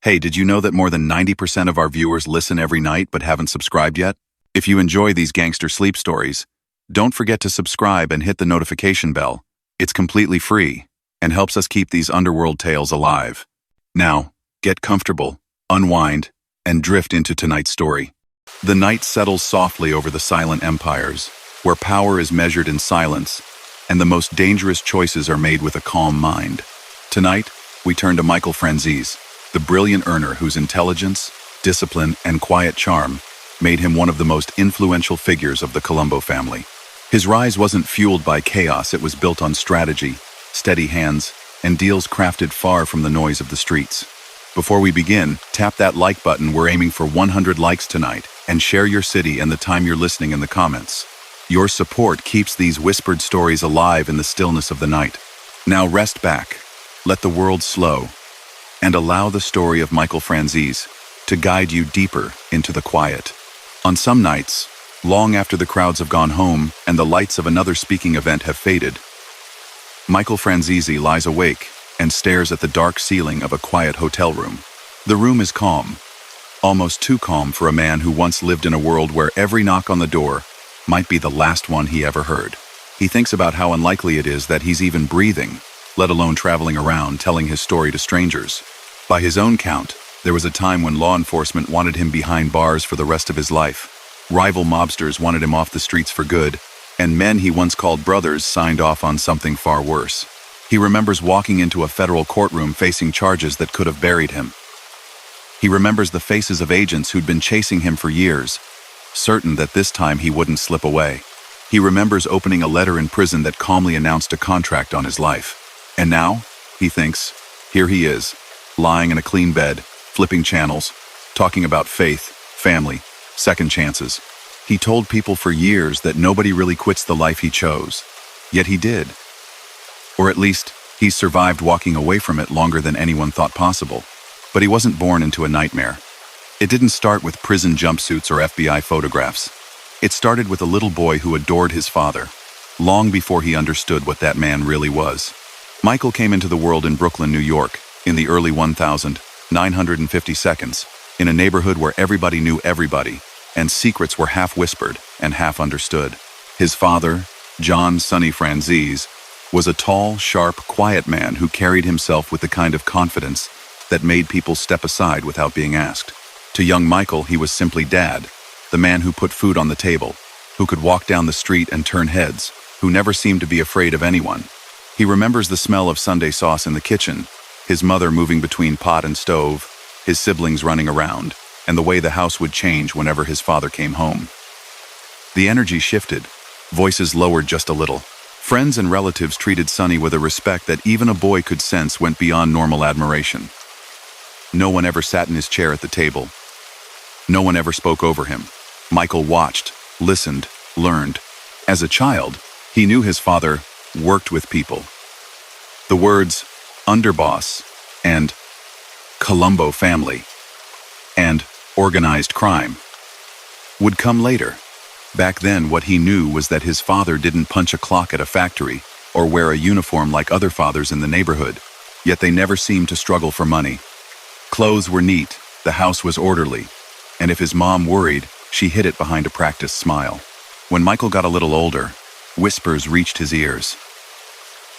Hey, did you know that more than 90% of our viewers listen every night but haven't subscribed yet? If you enjoy these gangster sleep stories, don't forget to subscribe and hit the notification bell. It's completely free and helps us keep these underworld tales alive. Now, get comfortable, unwind, and drift into tonight's story. The night settles softly over the silent empires, where power is measured in silence, and the most dangerous choices are made with a calm mind. Tonight, we turn to Michael Franzese, the brilliant earner whose intelligence, discipline, and quiet charm made him one of the most influential figures of the Colombo family. His rise wasn't fueled by chaos, it was built on strategy, steady hands, and deals crafted far from the noise of the streets. Before we begin, tap that like button. We're aiming for 100 likes tonight, and share your city and the time you're listening in the comments. Your support keeps these whispered stories alive in the stillness of the night. Now rest back, let the world slow, and allow the story of Michael Franzese to guide you deeper into the quiet. On some nights, long after the crowds have gone home and the lights of another speaking event have faded, Michael Franzese lies awake and stares at the dark ceiling of a quiet hotel room. The room is calm, almost too calm for a man who once lived in a world where every knock on the door might be the last one he ever heard. He thinks about how unlikely it is that he's even breathing, let alone traveling around telling his story to strangers. By his own count, there was a time when law enforcement wanted him behind bars for the rest of his life. Rival mobsters wanted him off the streets for good, and men he once called brothers signed off on something far worse. He remembers walking into a federal courtroom facing charges that could have buried him. He remembers the faces of agents who'd been chasing him for years, certain that this time he wouldn't slip away. He remembers opening a letter in prison that calmly announced a contract on his life. And now, he thinks, here he is, lying in a clean bed, flipping channels, talking about faith, family, second chances. He told people for years that nobody really quits the life he chose. Yet he did. Or at least, he survived walking away from it longer than anyone thought possible. But he wasn't born into a nightmare. It didn't start with prison jumpsuits or FBI photographs. It started with a little boy who adored his father, long before he understood what that man really was. Michael came into the world in Brooklyn, New York, in the early 1952, in a neighborhood where everybody knew everybody, and secrets were half whispered and half understood. His father, John "Sonny" Franzese, was a tall, sharp, quiet man who carried himself with the kind of confidence that made people step aside without being asked. To young Michael, he was simply Dad, the man who put food on the table, who could walk down the street and turn heads, who never seemed to be afraid of anyone. He remembers the smell of Sunday sauce in the kitchen, his mother moving between pot and stove, his siblings running around, and the way the house would change whenever his father came home. The energy shifted, voices lowered just a little. Friends and relatives treated Sonny with a respect that even a boy could sense went beyond normal admiration. No one ever sat in his chair at the table. No one ever spoke over him. Michael watched, listened, learned. As a child, he knew his father worked with people. The words underboss and Colombo Family and organized crime would come later. Back then, what he knew was that his father didn't punch a clock at a factory or wear a uniform like other fathers in the neighborhood, yet they never seemed to struggle for money. Clothes were neat, the house was orderly, and if his mom worried, she hid it behind a practiced smile. When Michael got a little older, whispers reached his ears.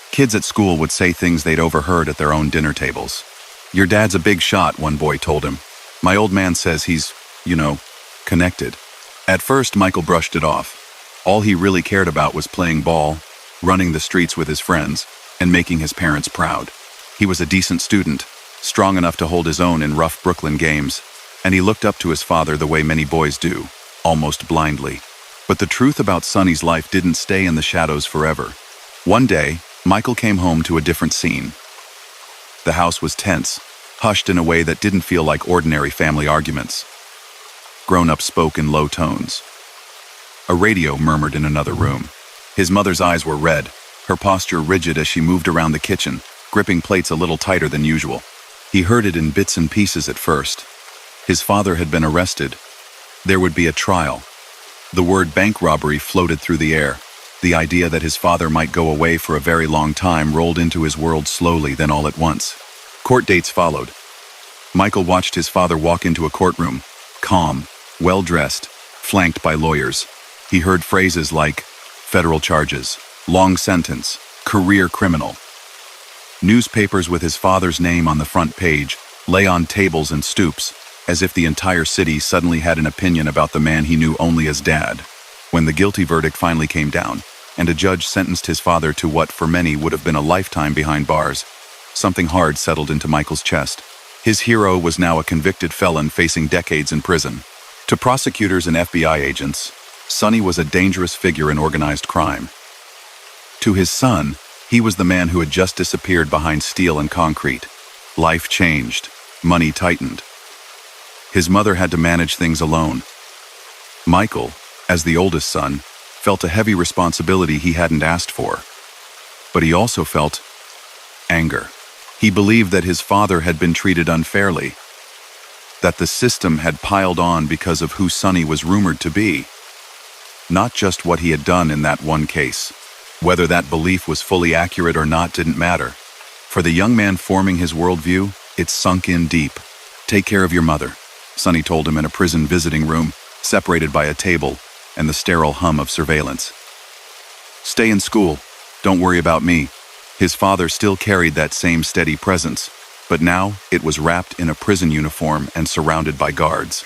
Kids at school would say things they'd overheard at their own dinner tables. "Your dad's a big shot," one boy told him. "My old man says he's, connected." At first, Michael brushed it off. All he really cared about was playing ball, running the streets with his friends, and making his parents proud. He was a decent student, strong enough to hold his own in rough Brooklyn games, and he looked up to his father the way many boys do, almost blindly. But the truth about Sonny's life didn't stay in the shadows forever. One day, Michael came home to a different scene. The house was tense, hushed in a way that didn't feel like ordinary family arguments. Grown-ups spoke in low tones. A radio murmured in another room. His mother's eyes were red, her posture rigid as she moved around the kitchen, gripping plates a little tighter than usual. He heard it in bits and pieces at first. His father had been arrested. There would be a trial. The word bank robbery floated through the air. The idea that his father might go away for a very long time rolled into his world slowly, then all at once. Court dates followed. Michael watched his father walk into a courtroom, calm, well-dressed, flanked by lawyers. He heard phrases like, federal charges, long sentence, career criminal. Newspapers with his father's name on the front page lay on tables and stoops, as if the entire city suddenly had an opinion about the man he knew only as Dad. When the guilty verdict finally came down, and a judge sentenced his father to what for many would have been a lifetime behind bars, something hard settled into Michael's chest. His hero was now a convicted felon facing decades in prison. To prosecutors and FBI agents, Sonny was a dangerous figure in organized crime. To his son, he was the man who had just disappeared behind steel and concrete. Life changed. Money tightened. His mother had to manage things alone. Michael, as the oldest son, felt a heavy responsibility he hadn't asked for. But he also felt anger. He believed that his father had been treated unfairly, that the system had piled on because of who Sonny was rumored to be, not just what he had done in that one case. Whether that belief was fully accurate or not didn't matter. For the young man forming his worldview, it sunk in deep. "Take care of your mother," Sonny told him in a prison visiting room, separated by a table and the sterile hum of surveillance. "Stay in school. Don't worry about me." His father still carried that same steady presence, but now it was wrapped in a prison uniform and surrounded by guards.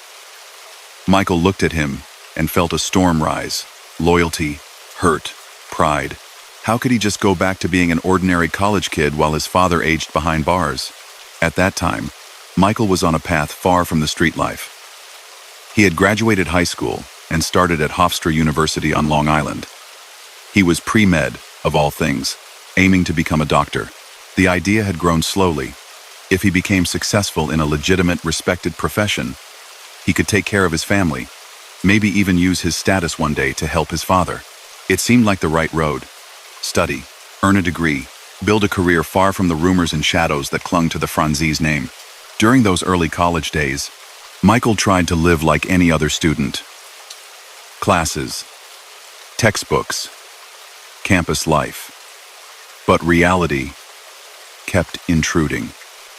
Michael looked at him and felt a storm rise. Loyalty, hurt, pride. How could he just go back to being an ordinary college kid while his father aged behind bars? At that time, Michael was on a path far from the street life. He had graduated high school and started at Hofstra University on Long Island. He was pre-med, of all things, aiming to become a doctor. The idea had grown slowly. If he became successful in a legitimate, respected profession, he could take care of his family, maybe even use his status one day to help his father. It seemed like the right road. Study, earn a degree, build a career far from the rumors and shadows that clung to the Franzese name. During those early college days, Michael tried to live like any other student. Classes, textbooks, campus life. But reality kept intruding.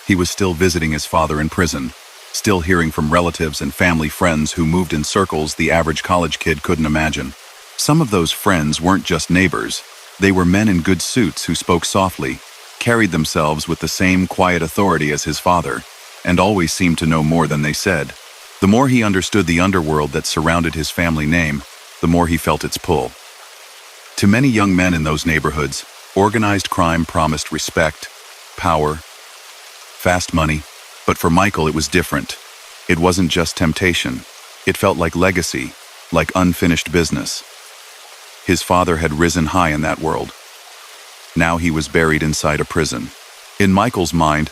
He was still visiting his father in prison, still hearing from relatives and family friends who moved in circles the average college kid couldn't imagine. Some of those friends weren't just neighbors. They were men in good suits who spoke softly, carried themselves with the same quiet authority as his father, and always seemed to know more than they said. The more he understood the underworld that surrounded his family name, the more he felt its pull. To many young men in those neighborhoods, organized crime promised respect, power, fast money, but for Michael it was different. It wasn't just temptation. It felt like legacy, like unfinished business. His father had risen high in that world. Now he was buried inside a prison. In Michael's mind,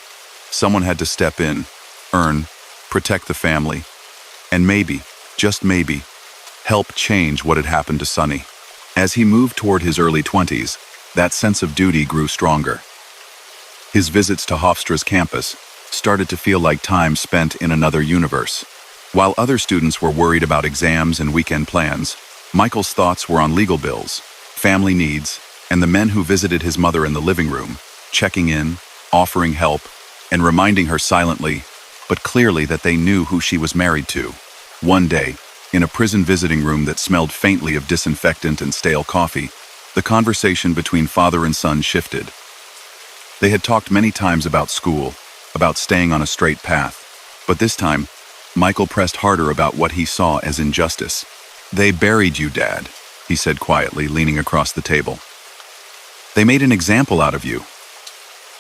someone had to step in, earn, protect the family, and maybe, just maybe, help change what had happened to Sonny. As he moved toward his early 20s, that sense of duty grew stronger. His visits to Hofstra's campus started to feel like time spent in another universe. While other students were worried about exams and weekend plans, Michael's thoughts were on legal bills, family needs, and the men who visited his mother in the living room, checking in, offering help, and reminding her silently, but clearly that they knew who she was married to. One day, in a prison visiting room that smelled faintly of disinfectant and stale coffee, the conversation between father and son shifted. They had talked many times about school, about staying on a straight path, but this time, Michael pressed harder about what he saw as injustice. "They buried you, Dad," he said quietly, leaning across the table. "They made an example out of you.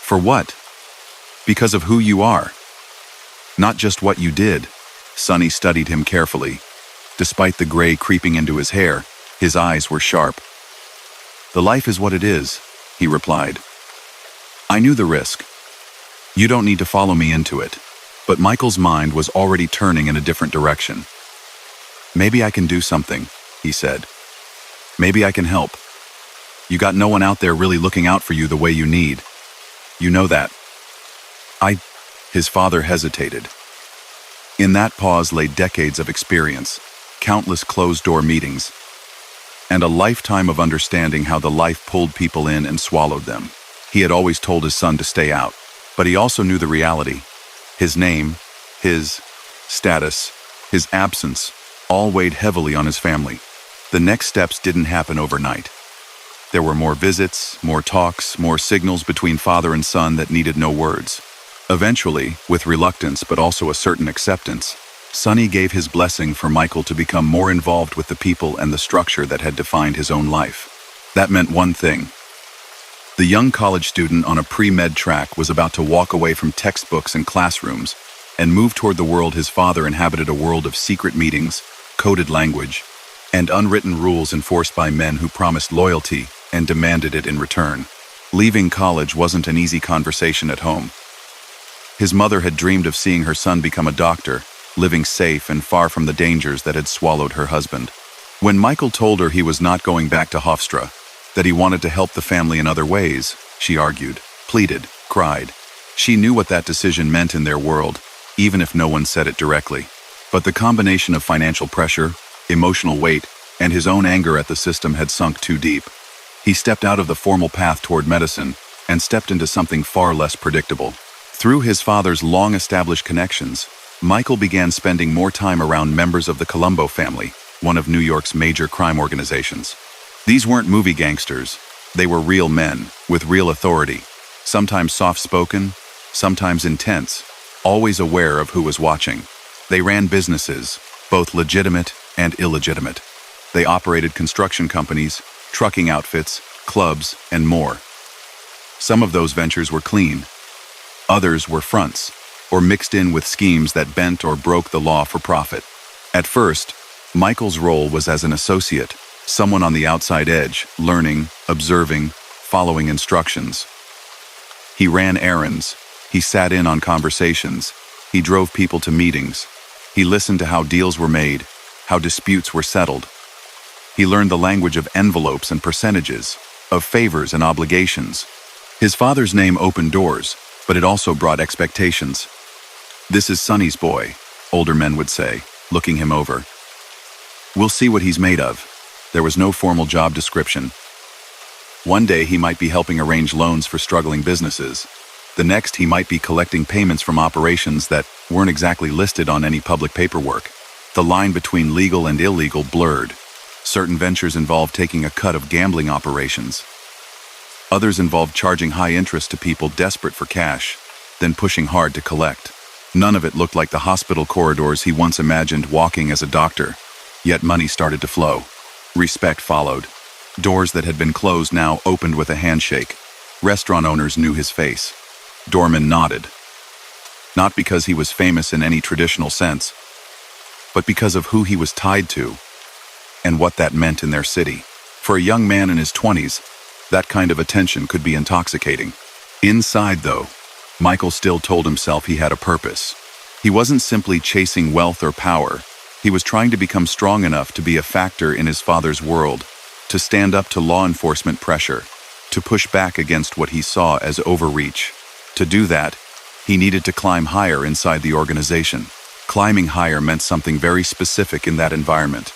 For what? Because of who you are. Not just what you did." Sonny studied him carefully. Despite the gray creeping into his hair, his eyes were sharp. "The life is what it is," he replied. "I knew the risk. You don't need to follow me into it." But Michael's mind was already turning in a different direction. "Maybe I can do something," he said. "Maybe I can help. You got no one out there really looking out for you the way you need. You know that." His father hesitated. In that pause lay decades of experience, countless closed-door meetings, and a lifetime of understanding how the life pulled people in and swallowed them. He had always told his son to stay out, but he also knew the reality. His name, his status, his absence, all weighed heavily on his family. The next steps didn't happen overnight. There were more visits, more talks, more signals between father and son that needed no words. Eventually, with reluctance but also a certain acceptance, Sonny gave his blessing for Michael to become more involved with the people and the structure that had defined his own life. That meant one thing. The young college student on a pre-med track was about to walk away from textbooks and classrooms and move toward the world his father inhabited, a world of secret meetings, coded language, and unwritten rules enforced by men who promised loyalty and demanded it in return. Leaving college wasn't an easy conversation at home. His mother had dreamed of seeing her son become a doctor, living safe and far from the dangers that had swallowed her husband. When Michael told her he was not going back to Hofstra, that he wanted to help the family in other ways, she argued, pleaded, cried. She knew what that decision meant in their world, even if no one said it directly. But the combination of financial pressure, emotional weight, and his own anger at the system had sunk too deep. He stepped out of the formal path toward medicine and stepped into something far less predictable. Through his father's long-established connections, Michael began spending more time around members of the Colombo Family, one of New York's major crime organizations. These weren't movie gangsters. They were real men, with real authority, sometimes soft-spoken, sometimes intense, always aware of who was watching. They ran businesses, both legitimate and illegitimate. They operated construction companies, trucking outfits, clubs, and more. Some of those ventures were clean. Others were fronts, or mixed in with schemes that bent or broke the law for profit. At first, Michael's role was as an associate, someone on the outside edge, learning, observing, following instructions. He ran errands. He sat in on conversations. He drove people to meetings. He listened to how deals were made, how disputes were settled. He learned the language of envelopes and percentages, of favors and obligations. His father's name opened doors, but it also brought expectations. "This is Sonny's boy," older men would say, looking him over. "We'll see what he's made of." There was no formal job description. One day he might be helping arrange loans for struggling businesses. The next he might be collecting payments from operations that weren't exactly listed on any public paperwork. The line between legal and illegal blurred. Certain ventures involved taking a cut of gambling operations. Others involved charging high interest to people desperate for cash, then pushing hard to collect. None of it looked like the hospital corridors he once imagined walking as a doctor. Yet money started to flow. Respect followed. Doors that had been closed now opened with a handshake. Restaurant owners knew his face. Doormen nodded. Not because he was famous in any traditional sense, but because of who he was tied to and what that meant in their city. For a young man in his 20s, that kind of attention could be intoxicating. Inside, though, Michael still told himself he had a purpose. He wasn't simply chasing wealth or power. He was trying to become strong enough to be a factor in his father's world, to stand up to law enforcement pressure, to push back against what he saw as overreach. To do that, he needed to climb higher inside the organization. Climbing higher meant something very specific in that environment.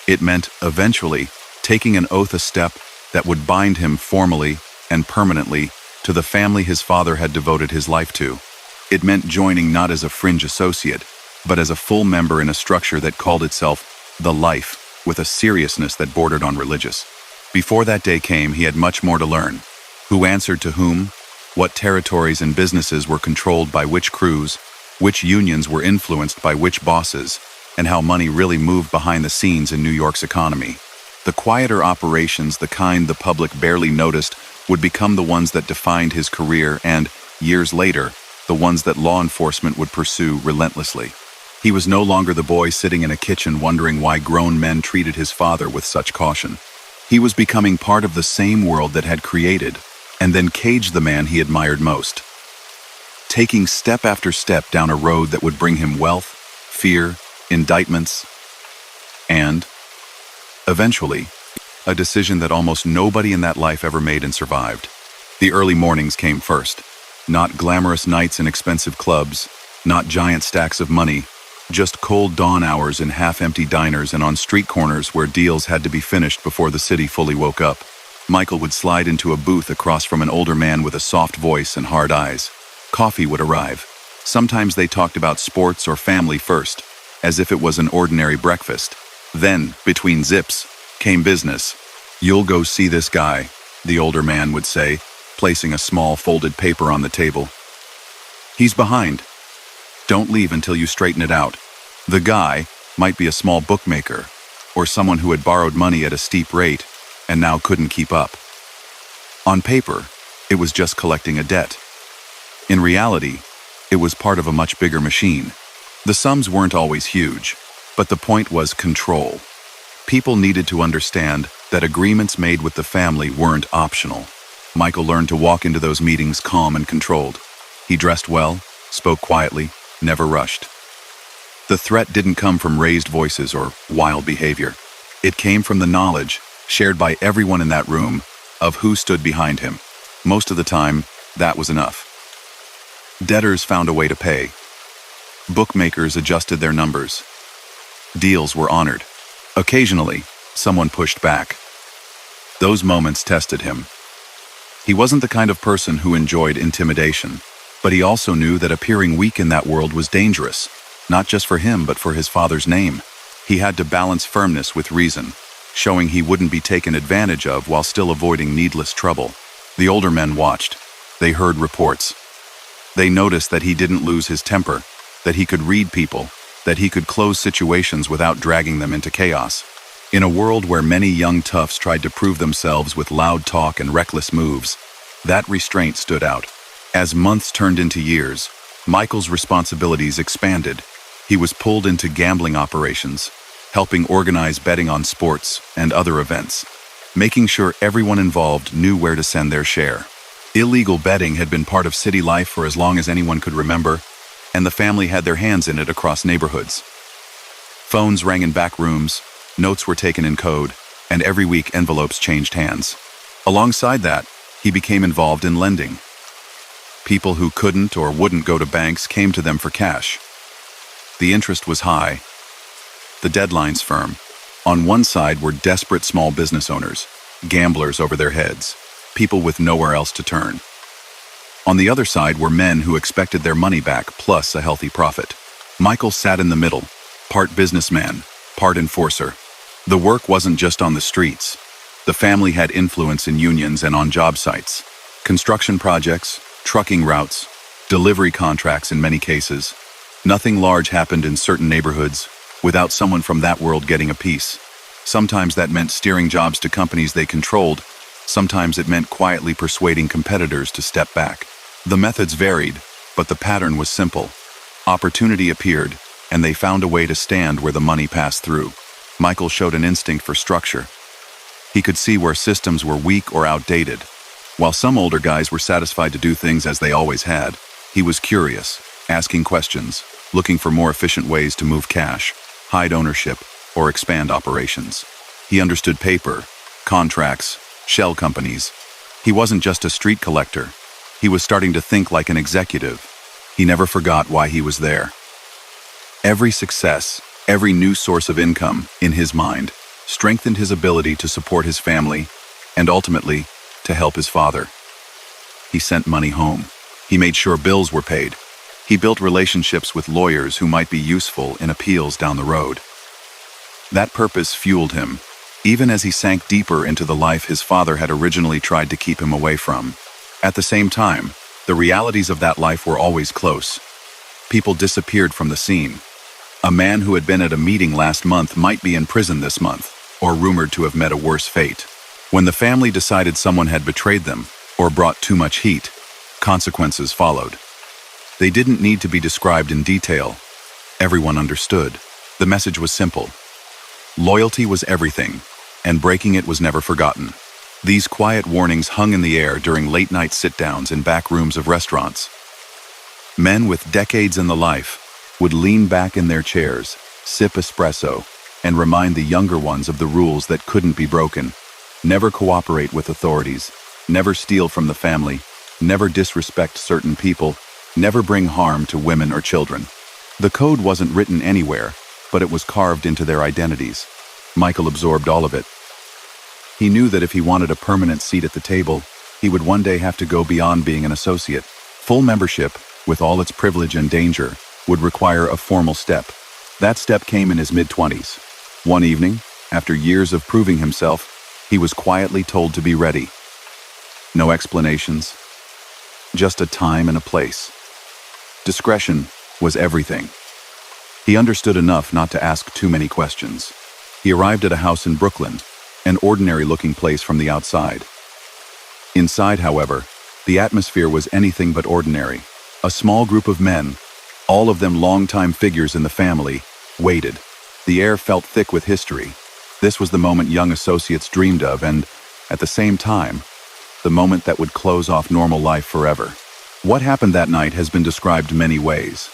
It meant, eventually, taking an oath, a step that would bind him formally and permanently to the family his father had devoted his life to. It meant joining not as a fringe associate, but as a full member in a structure that called itself The Life, with a seriousness that bordered on religious. Before that day came, he had much more to learn. Who answered to whom? What territories and businesses were controlled by which crews? Which unions were influenced by which bosses? And how money really moved behind the scenes in New York's economy. The quieter operations, the kind the public barely noticed, would become the ones that defined his career and, years later, the ones that law enforcement would pursue relentlessly. He was no longer the boy sitting in a kitchen wondering why grown men treated his father with such caution. He was becoming part of the same world that had created and then caged the man he admired most. Taking step after step down a road that would bring him wealth, fear, indictments, and, eventually, a decision that almost nobody in that life ever made and survived. The early mornings came first. Not glamorous nights in expensive clubs, not giant stacks of money, just cold dawn hours in half-empty diners and on street corners where deals had to be finished before the city fully woke up. Michael would slide into a booth across from an older man with a soft voice and hard eyes. Coffee would arrive. Sometimes they talked about sports or family first, as if it was an ordinary breakfast. Then, between zips, came business. "You'll go see this guy," the older man would say, placing a small folded paper on the table. "He's behind. Don't leave until you straighten it out." The guy might be a small bookmaker, or someone who had borrowed money at a steep rate and now couldn't keep up. On paper, it was just collecting a debt. In reality, it was part of a much bigger machine. The sums weren't always huge, but the point was control. People needed to understand that agreements made with the family weren't optional. Michael learned to walk into those meetings calm and controlled. He dressed well, spoke quietly, never rushed. The threat didn't come from raised voices or wild behavior. It came from the knowledge, shared by everyone in that room, of who stood behind him. Most of the time, that was enough. Debtors found a way to pay. Bookmakers adjusted their numbers. Deals were honored. Occasionally, someone pushed back. Those moments tested him. He wasn't the kind of person who enjoyed intimidation, but he also knew that appearing weak in that world was dangerous, not just for him but for his father's name. He had to balance firmness with reason, showing he wouldn't be taken advantage of while still avoiding needless trouble. The older men watched. They heard reports. They noticed that he didn't lose his temper, that he could read people, that he could close situations without dragging them into chaos. In a world where many young toughs tried to prove themselves with loud talk and reckless moves, that restraint stood out. As months turned into years, Michael's responsibilities expanded. He was pulled into gambling operations, helping organize betting on sports and other events, making sure everyone involved knew where to send their share. Illegal betting had been part of city life for as long as anyone could remember, and the family had their hands in it across neighborhoods. Phones rang in back rooms, notes were taken in code, and every week envelopes changed hands. Alongside that, he became involved in lending. People who couldn't or wouldn't go to banks came to them for cash. The interest was high, the deadlines firm. On one side were desperate small business owners, gamblers over their heads, people with nowhere else to turn. On the other side were men who expected their money back plus a healthy profit. Michael sat in the middle, part businessman, part enforcer. The work wasn't just on the streets. The family had influence in unions and on job sites. Construction projects, trucking routes, delivery contracts in many cases. Nothing large happened in certain neighborhoods without someone from that world getting a piece. Sometimes that meant steering jobs to companies they controlled. Sometimes it meant quietly persuading competitors to step back. The methods varied, but the pattern was simple. Opportunity appeared, and they found a way to stand where the money passed through. Michael showed an instinct for structure. He could see where systems were weak or outdated. While some older guys were satisfied to do things as they always had, he was curious, asking questions, looking for more efficient ways to move cash, hide ownership, or expand operations. He understood paper, contracts, shell companies. He wasn't just a street collector. He was starting to think like an executive. He never forgot why he was there. Every success, every new source of income, in his mind, strengthened his ability to support his family and ultimately to help his father. He sent money home. He made sure bills were paid. He built relationships with lawyers who might be useful in appeals down the road. That purpose fueled him, even as he sank deeper into the life his father had originally tried to keep him away from. At the same time, the realities of that life were always close. People disappeared from the scene. A man who had been at a meeting last month might be in prison this month, or rumored to have met a worse fate. When the family decided someone had betrayed them, or brought too much heat, consequences followed. They didn't need to be described in detail. Everyone understood. The message was simple. Loyalty was everything, and breaking it was never forgotten. These quiet warnings hung in the air during late-night sit-downs in back rooms of restaurants. Men with decades in the life would lean back in their chairs, sip espresso, and remind the younger ones of the rules that couldn't be broken. Never cooperate with authorities, never steal from the family, never disrespect certain people, never bring harm to women or children. The code wasn't written anywhere, but it was carved into their identities. Michael absorbed all of it. He knew that if he wanted a permanent seat at the table, he would one day have to go beyond being an associate. Full membership with all its privilege and danger, would require a formal step. That step came in his mid-20s. One evening, after years of proving himself, he was quietly told to be ready. No explanations, just a time and a place. Discretion was everything. He understood enough not to ask too many questions. He arrived at a house in Brooklyn, an ordinary-looking place from the outside. Inside, however, the atmosphere was anything but ordinary. A small group of men, all of them longtime figures in the family, waited. The air felt thick with history. This was the moment young associates dreamed of and, at the same time, the moment that would close off normal life forever. What happened that night has been described many ways.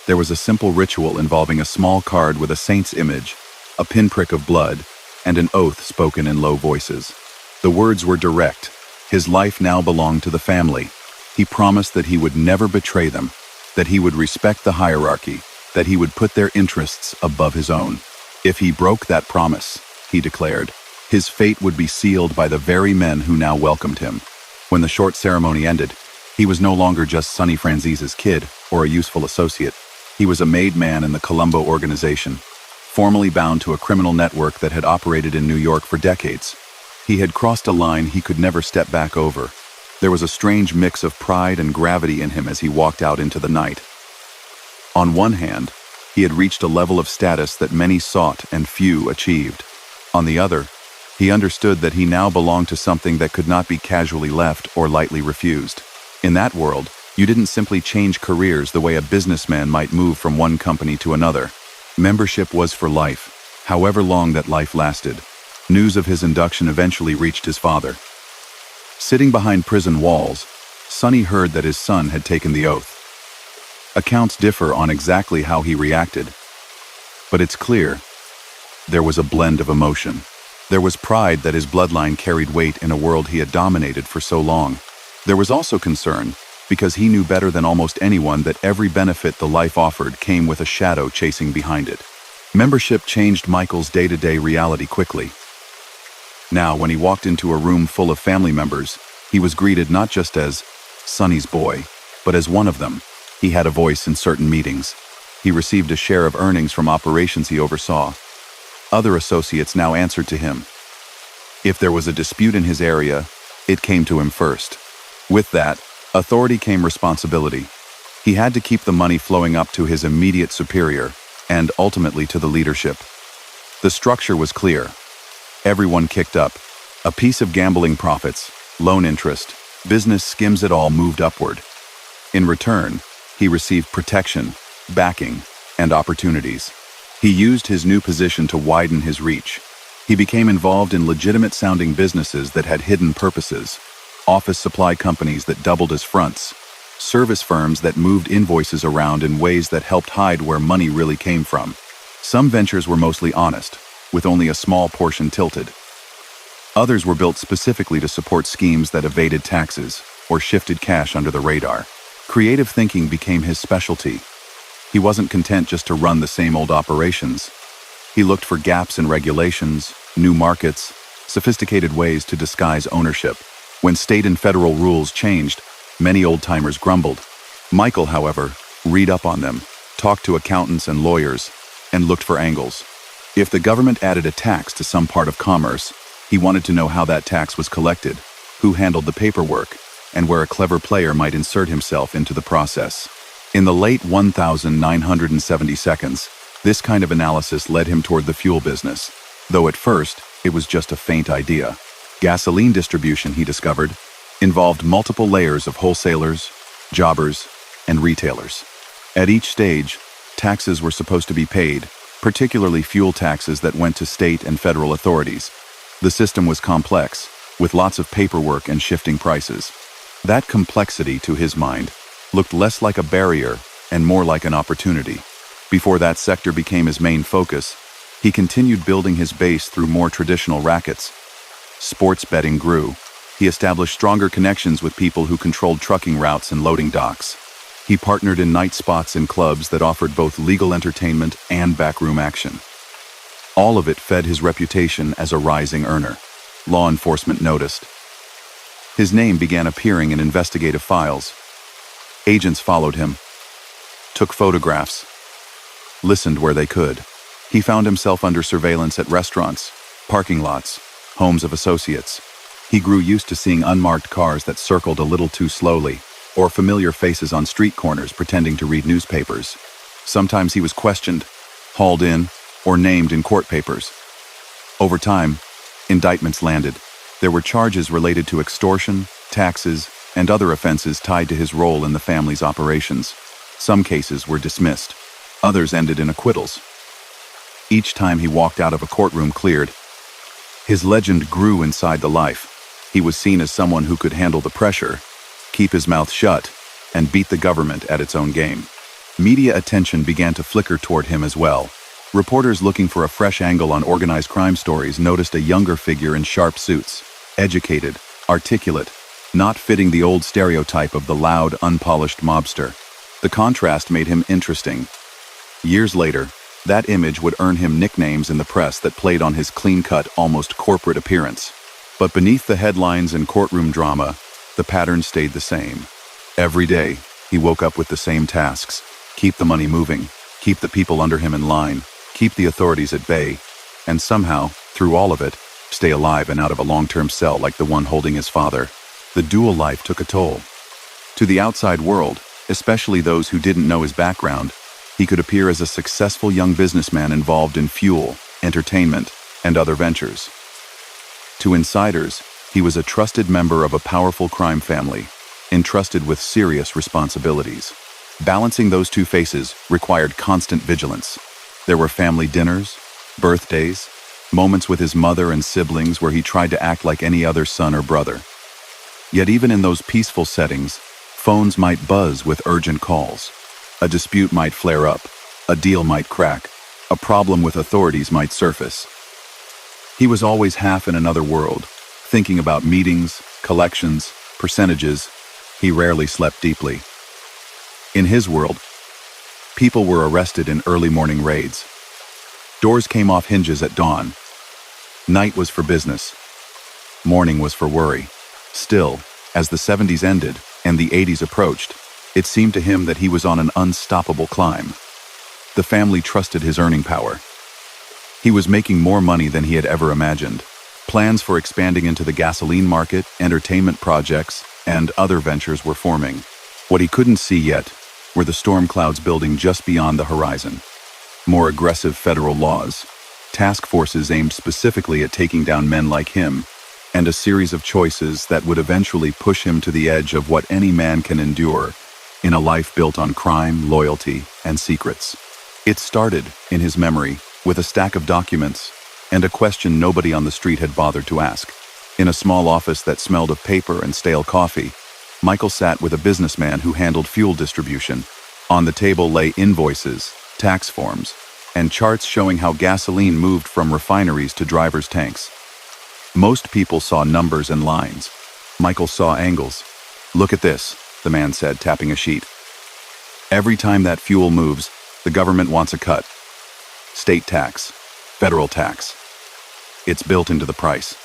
There was a simple ritual involving a small card with a saint's image, a pinprick of blood, and an oath spoken in low voices. The words were direct. His life now belonged to the family. He promised that he would never betray them, that he would respect the hierarchy, that he would put their interests above his own. If he broke that promise, he declared, his fate would be sealed by the very men who now welcomed him. When the short ceremony ended, he was no longer just Sonny Franzese's kid or a useful associate. He was a made man in the Colombo organization, formally bound to a criminal network that had operated in New York for decades. He had crossed a line he could never step back over. There was a strange mix of pride and gravity in him as he walked out into the night. On one hand, he had reached a level of status that many sought and few achieved. On the other, he understood that he now belonged to something that could not be casually left or lightly refused. In that world, you didn't simply change careers the way a businessman might move from one company to another. Membership was for life, however long that life lasted. News of his induction eventually reached his father. Sitting behind prison walls, Sonny heard that his son had taken the oath. Accounts differ on exactly how he reacted, but it's clear there was a blend of emotion. There was pride that his bloodline carried weight in a world he had dominated for so long. There was also concern, because he knew better than almost anyone that every benefit the life offered came with a shadow chasing behind it. Membership changed Michael's day-to-day reality quickly. Now, when he walked into a room full of family members, he was greeted not just as Sonny's boy, but as one of them. He had a voice in certain meetings. He received a share of earnings from operations he oversaw. Other associates now answered to him. If there was a dispute in his area, it came to him first. With that, authority came responsibility. He had to keep the money flowing up to his immediate superior, and ultimately to the leadership. The structure was clear. Everyone kicked up. A piece of gambling profits, loan interest, business skims, it all moved upward. In return, he received protection, backing, and opportunities. He used his new position to widen his reach. He became involved in legitimate-sounding businesses that had hidden purposes, office supply companies that doubled as fronts, service firms that moved invoices around in ways that helped hide where money really came from. Some ventures were mostly honest, with only a small portion tilted. Others were built specifically to support schemes that evaded taxes or shifted cash under the radar. Creative thinking became his specialty. He wasn't content just to run the same old operations. He looked for gaps in regulations, new markets, sophisticated ways to disguise ownership. When state and federal rules changed, many old-timers grumbled. Michael, however, read up on them, talked to accountants and lawyers, and looked for angles. If the government added a tax to some part of commerce, he wanted to know how that tax was collected, who handled the paperwork, and where a clever player might insert himself into the process. In the late 1970 seconds, this kind of analysis led him toward the fuel business, though at first, it was just a faint idea. Gasoline distribution, he discovered, involved multiple layers of wholesalers, jobbers, and retailers. At each stage, taxes were supposed to be paid, particularly fuel taxes that went to state and federal authorities. The system was complex, with lots of paperwork and shifting prices. That complexity, to his mind, looked less like a barrier and more like an opportunity. Before that sector became his main focus, he continued building his base through more traditional rackets. Sports betting grew. He established stronger connections with people who controlled trucking routes and loading docks. He partnered in night spots in clubs that offered both legal entertainment and backroom action. All of it fed his reputation as a rising earner. Law enforcement noticed. His name began appearing in investigative files. Agents followed him, took photographs, listened where they could. He found himself under surveillance at restaurants, parking lots, homes of associates. He grew used to seeing unmarked cars that circled a little too slowly, or familiar faces on street corners pretending to read newspapers. Sometimes he was questioned, hauled in, or named in court papers. Over time, indictments landed. There were charges related to extortion, taxes, and other offenses tied to his role in the family's operations. Some cases were dismissed. Others ended in acquittals. Each time he walked out of a courtroom cleared, his legend grew inside the life. He was seen as someone who could handle the pressure, keep his mouth shut, and beat the government at its own game. Media attention began to flicker toward him as well. Reporters looking for a fresh angle on organized crime stories noticed a younger figure in sharp suits, educated, articulate, not fitting the old stereotype of the loud, unpolished mobster. The contrast made him interesting. Years later, that image would earn him nicknames in the press that played on his clean-cut, almost corporate appearance. But beneath the headlines and courtroom drama, the pattern stayed the same. Every day, he woke up with the same tasks: keep the money moving, keep the people under him in line, keep the authorities at bay, and somehow, through all of it, stay alive and out of a long-term cell like the one holding his father. The dual life took a toll. To the outside world, especially those who didn't know his background, he could appear as a successful young businessman involved in fuel, entertainment, and other ventures. To insiders, he was a trusted member of a powerful crime family, entrusted with serious responsibilities. Balancing those two faces required constant vigilance. There were family dinners, birthdays, moments with his mother and siblings where he tried to act like any other son or brother. Yet even in those peaceful settings, phones might buzz with urgent calls. A dispute might flare up, a deal might crack, a problem with authorities might surface. He was always half in another world, thinking about meetings, collections, percentages. He rarely slept deeply. In his world, people were arrested in early morning raids. Doors came off hinges at dawn. Night was for business. Morning was for worry. Still, as the 70s ended and the 80s approached, it seemed to him that he was on an unstoppable climb. The family trusted his earning power. He was making more money than he had ever imagined. Plans for expanding into the gasoline market, entertainment projects, and other ventures were forming. What he couldn't see yet were the storm clouds building just beyond the horizon. More aggressive federal laws, task forces aimed specifically at taking down men like him, and a series of choices that would eventually push him to the edge of what any man can endure in a life built on crime, loyalty, and secrets. It started, in his memory, with a stack of documents and a question nobody on the street had bothered to ask. In a small office that smelled of paper and stale coffee, Michael sat with a businessman who handled fuel distribution. On the table lay invoices, tax forms, and charts showing how gasoline moved from refineries to drivers' tanks. Most people saw numbers and lines. Michael saw angles. "Look at this," the man said, tapping a sheet. "Every time that fuel moves, the government wants a cut. State tax, federal tax. It's built into the price."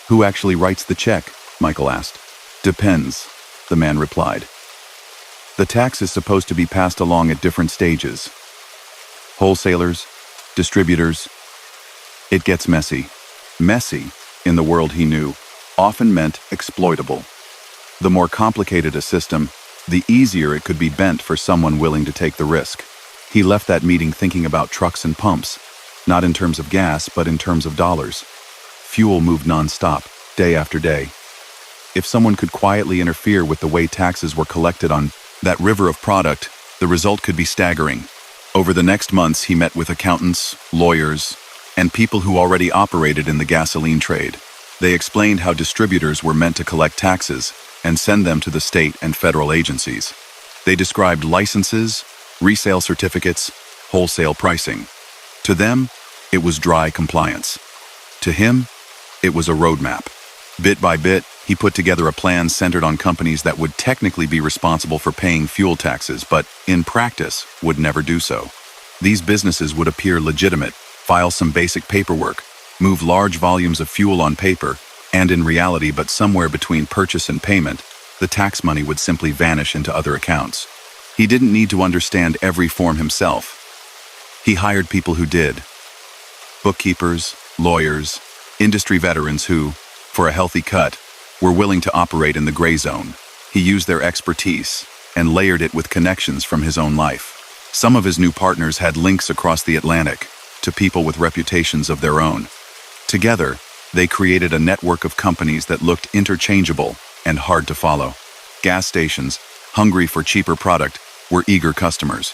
"Who actually writes the check?" Michael asked. "Depends," the man replied. "The tax is supposed to be passed along at different stages. Wholesalers, distributors. It gets messy." Messy, in the world he knew, often meant exploitable. The more complicated a system, the easier it could be bent for someone willing to take the risk. He left that meeting thinking about trucks and pumps, not in terms of gas, but in terms of dollars. Fuel moved non-stop, day after day. If someone could quietly interfere with the way taxes were collected on that river of product, the result could be staggering. Over the next months, he met with accountants, lawyers, and people who already operated in the gasoline trade. They explained how distributors were meant to collect taxes and send them to the state and federal agencies. They described licenses, resale certificates, wholesale pricing. To them, it was dry compliance. To him, it was a roadmap. Bit by bit, he put together a plan centered on companies that would technically be responsible for paying fuel taxes, but in practice would never do so. These businesses would appear legitimate, file some basic paperwork, move large volumes of fuel on paper, and in reality, but somewhere between purchase and payment, the tax money would simply vanish into other accounts. He didn't need to understand every form himself. He hired people who did. Bookkeepers, lawyers, industry veterans who, for a healthy cut, were willing to operate in the gray zone. He used their expertise and layered it with connections from his own life. Some of his new partners had links across the Atlantic to people with reputations of their own. Together, they created a network of companies that looked interchangeable and hard to follow. Gas stations, hungry for cheaper product, were eager customers.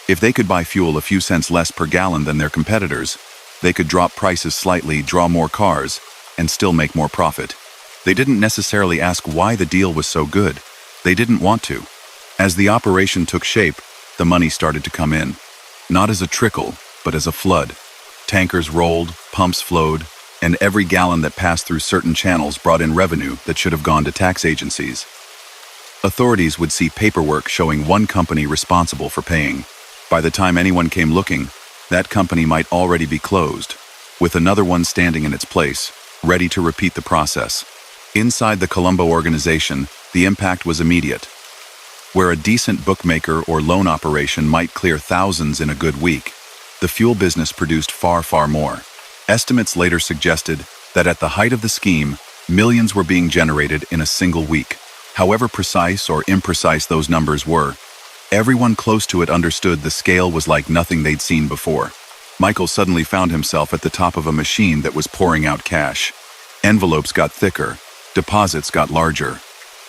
If they could buy fuel a few cents less per gallon than their competitors, they could drop prices slightly, draw more cars, and still make more profit. They didn't necessarily ask why the deal was so good. They didn't want to. As the operation took shape, the money started to come in. Not as a trickle, but as a flood. Tankers rolled, pumps flowed, and every gallon that passed through certain channels brought in revenue that should have gone to tax agencies. Authorities would see paperwork showing one company responsible for paying. By the time anyone came looking, that company might already be closed, with another one standing in its place, ready to repeat the process. Inside the Colombo organization, the impact was immediate. Where a decent bookmaker or loan operation might clear thousands in a good week, the fuel business produced far, far more. Estimates later suggested that at the height of the scheme, millions were being generated in a single week. However precise or imprecise those numbers were, everyone close to it understood the scale was like nothing they'd seen before. Michael suddenly found himself at the top of a machine that was pouring out cash. Envelopes got thicker, deposits got larger.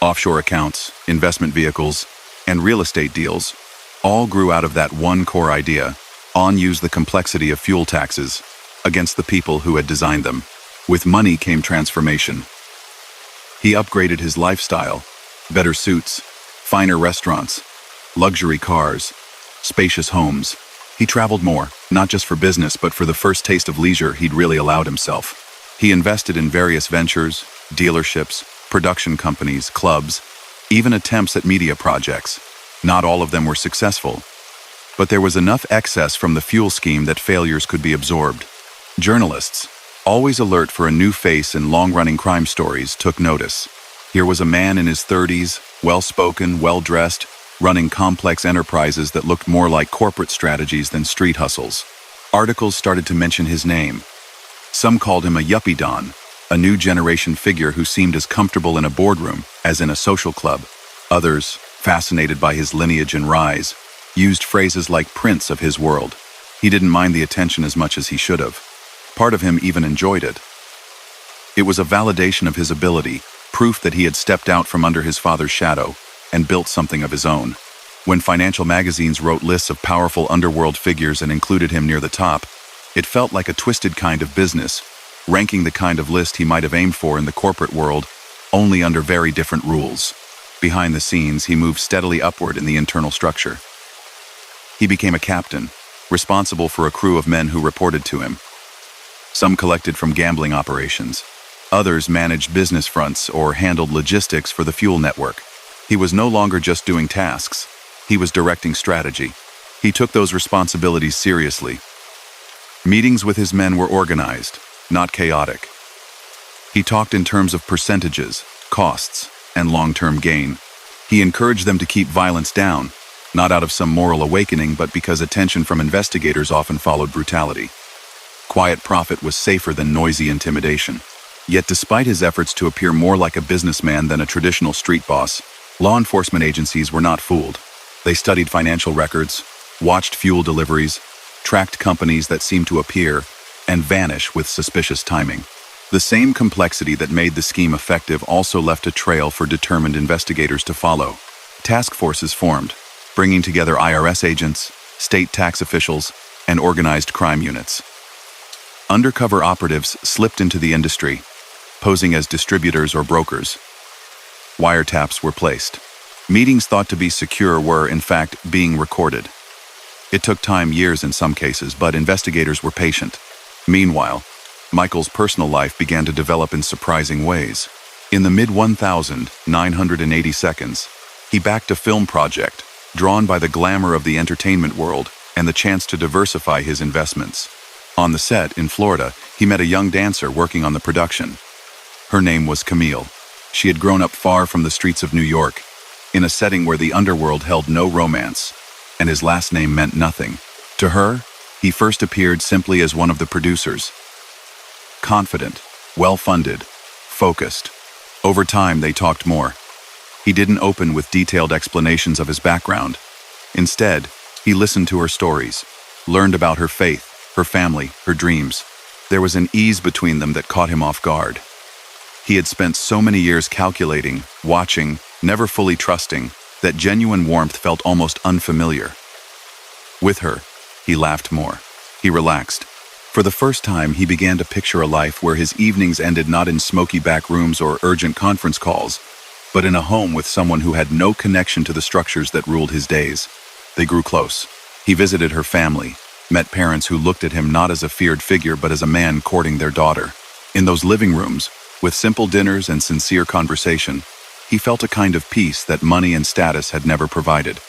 Offshore accounts, investment vehicles, and real estate deals all grew out of that one core idea: use the complexity of fuel taxes against the people who had designed them. With money came transformation. He upgraded his lifestyle: better suits, finer restaurants, luxury cars, spacious homes. He traveled more, not just for business, but for the first taste of leisure he'd really allowed himself. He invested in various ventures, dealerships, production companies, clubs, even attempts at media projects. Not all of them were successful, but there was enough excess from the fuel scheme that failures could be absorbed. Journalists, always alert for a new face in long-running crime stories, took notice. Here was a man in his 30s, well-spoken, well-dressed, running complex enterprises that looked more like corporate strategies than street hustles. Articles started to mention his name. Some called him a yuppie don, a new generation figure who seemed as comfortable in a boardroom as in a social club. Others, fascinated by his lineage and rise, used phrases like prince of his world. He didn't mind the attention as much as he should have. Part of him even enjoyed it. It was a validation of his ability, proof that he had stepped out from under his father's shadow and built something of his own. When financial magazines wrote lists of powerful underworld figures and included him near the top, it felt like a twisted kind of business, ranking the kind of list he might have aimed for in the corporate world, only under very different rules. Behind the scenes, he moved steadily upward in the internal structure. He became a captain, responsible for a crew of men who reported to him. Some collected from gambling operations. Others managed business fronts or handled logistics for the fuel network. He was no longer just doing tasks. He was directing strategy. He took those responsibilities seriously. Meetings with his men were organized, not chaotic. He talked in terms of percentages, costs, and long-term gain. He encouraged them to keep violence down, not out of some moral awakening, but because attention from investigators often followed brutality. Quiet profit was safer than noisy intimidation. Yet despite his efforts to appear more like a businessman than a traditional street boss, law enforcement agencies were not fooled. They studied financial records, watched fuel deliveries, tracked companies that seemed to appear and vanish with suspicious timing. The same complexity that made the scheme effective also left a trail for determined investigators to follow. Task forces formed, bringing together IRS agents, state tax officials, and organized crime units. Undercover operatives slipped into the industry, posing as distributors or brokers. Wiretaps were placed. Meetings thought to be secure were, in fact, being recorded. It took time, years in some cases, but investigators were patient. Meanwhile, Michael's personal life began to develop in surprising ways. In the mid-1980 seconds, he backed a film project, drawn by the glamour of the entertainment world and the chance to diversify his investments. On the set in Florida, he met a young dancer working on the production. Her name was Camille. She had grown up far from the streets of New York, in a setting where the underworld held no romance, and his last name meant nothing. To her, he first appeared simply as one of the producers. Confident, well-funded, focused. Over time, they talked more. He didn't open with detailed explanations of his background. Instead, he listened to her stories, learned about her faith, her family, her dreams. There was an ease between them that caught him off guard. He had spent so many years calculating, watching, never fully trusting, that genuine warmth felt almost unfamiliar. With her, he laughed more. He relaxed. For the first time, he began to picture a life where his evenings ended not in smoky back rooms or urgent conference calls, but in a home with someone who had no connection to the structures that ruled his days. They grew close. He visited her family, met parents who looked at him not as a feared figure but as a man courting their daughter. In those living rooms, with simple dinners and sincere conversation, he felt a kind of peace that money and status had never provided.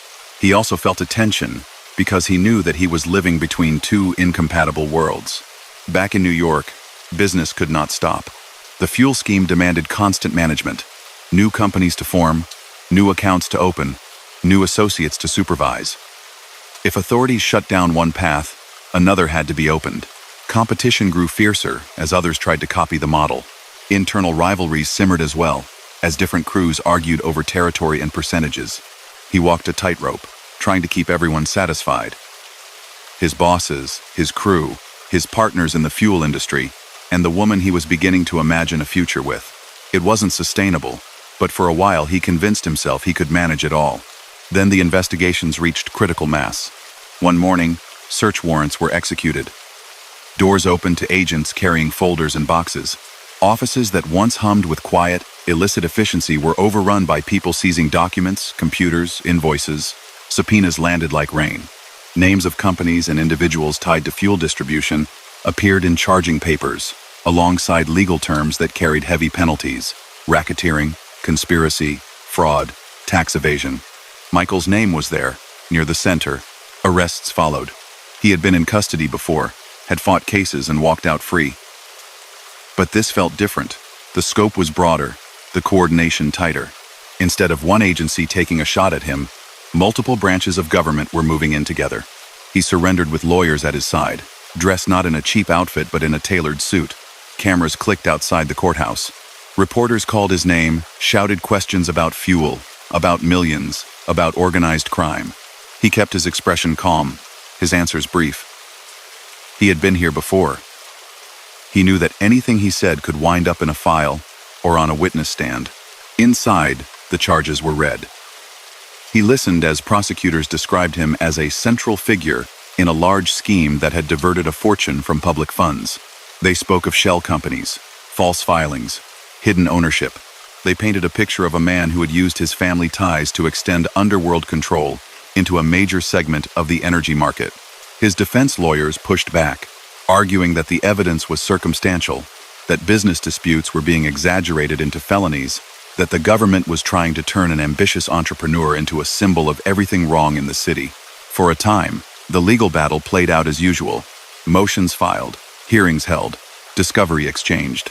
He also felt a tension, because he knew that he was living between two incompatible worlds. Back in New York, business could not stop. The fuel scheme demanded constant management, new companies to form, new accounts to open, new associates to supervise. If authorities shut down one path, another had to be opened. Competition grew fiercer as others tried to copy the model. Internal rivalries simmered as well, as different crews argued over territory and percentages. He walked a tightrope, trying to keep everyone satisfied. His bosses, his crew, his partners in the fuel industry, and the woman he was beginning to imagine a future with. It wasn't sustainable, but for a while he convinced himself he could manage it all. Then the investigations reached critical mass. One morning, search warrants were executed. Doors opened to agents carrying folders and boxes. Offices that once hummed with quiet, illicit efficiency were overrun by people seizing documents, computers, invoices. Subpoenas landed like rain. Names of companies and individuals tied to fuel distribution appeared in charging papers, alongside legal terms that carried heavy penalties: racketeering, conspiracy, fraud, tax evasion. Michael's name was there, near the center. Arrests followed. He had been in custody before, had fought cases and walked out free. But this felt different. The scope was broader, the coordination tighter. Instead of one agency taking a shot at him, multiple branches of government were moving in together. He surrendered with lawyers at his side, dressed not in a cheap outfit but in a tailored suit. Cameras clicked outside the courthouse. Reporters called his name, shouted questions about fuel, about millions, about organized crime. He kept his expression calm, his answers brief. He had been here before. He knew that anything he said could wind up in a file or on a witness stand. Inside, the charges were read. He listened as prosecutors described him as a central figure in a large scheme that had diverted a fortune from public funds. They spoke of shell companies, false filings, hidden ownership. They painted a picture of a man who had used his family ties to extend underworld control into a major segment of the energy market. His defense lawyers pushed back, arguing that the evidence was circumstantial, that business disputes were being exaggerated into felonies, that the government was trying to turn an ambitious entrepreneur into a symbol of everything wrong in the city. For a time, the legal battle played out as usual. Motions filed, hearings held, discovery exchanged.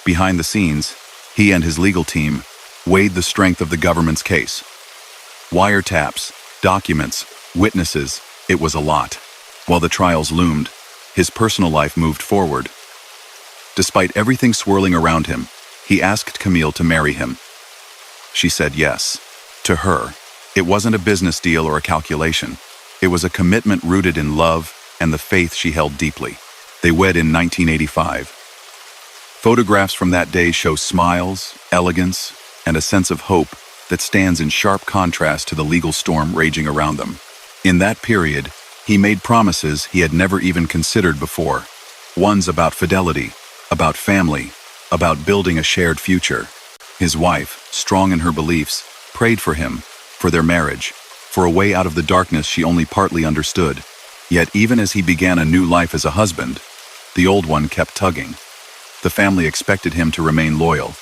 Behind the scenes, he and his legal team weighed the strength of the government's case. Wiretaps, documents, witnesses, it was a lot. While the trials loomed, his personal life moved forward. Despite everything swirling around him, he asked Camille to marry him. She said yes. To her, it wasn't a business deal or a calculation. It was a commitment rooted in love and the faith she held deeply. They wed in 1985. Photographs from that day show smiles, elegance, and a sense of hope that stands in sharp contrast to the legal storm raging around them. In that period, he made promises he had never even considered before. Ones about fidelity, about family, about building a shared future. His wife, strong in her beliefs, prayed for him, for their marriage, for a way out of the darkness she only partly understood. Yet even as he began a new life as a husband, the old one kept tugging. The family expected him to remain loyal.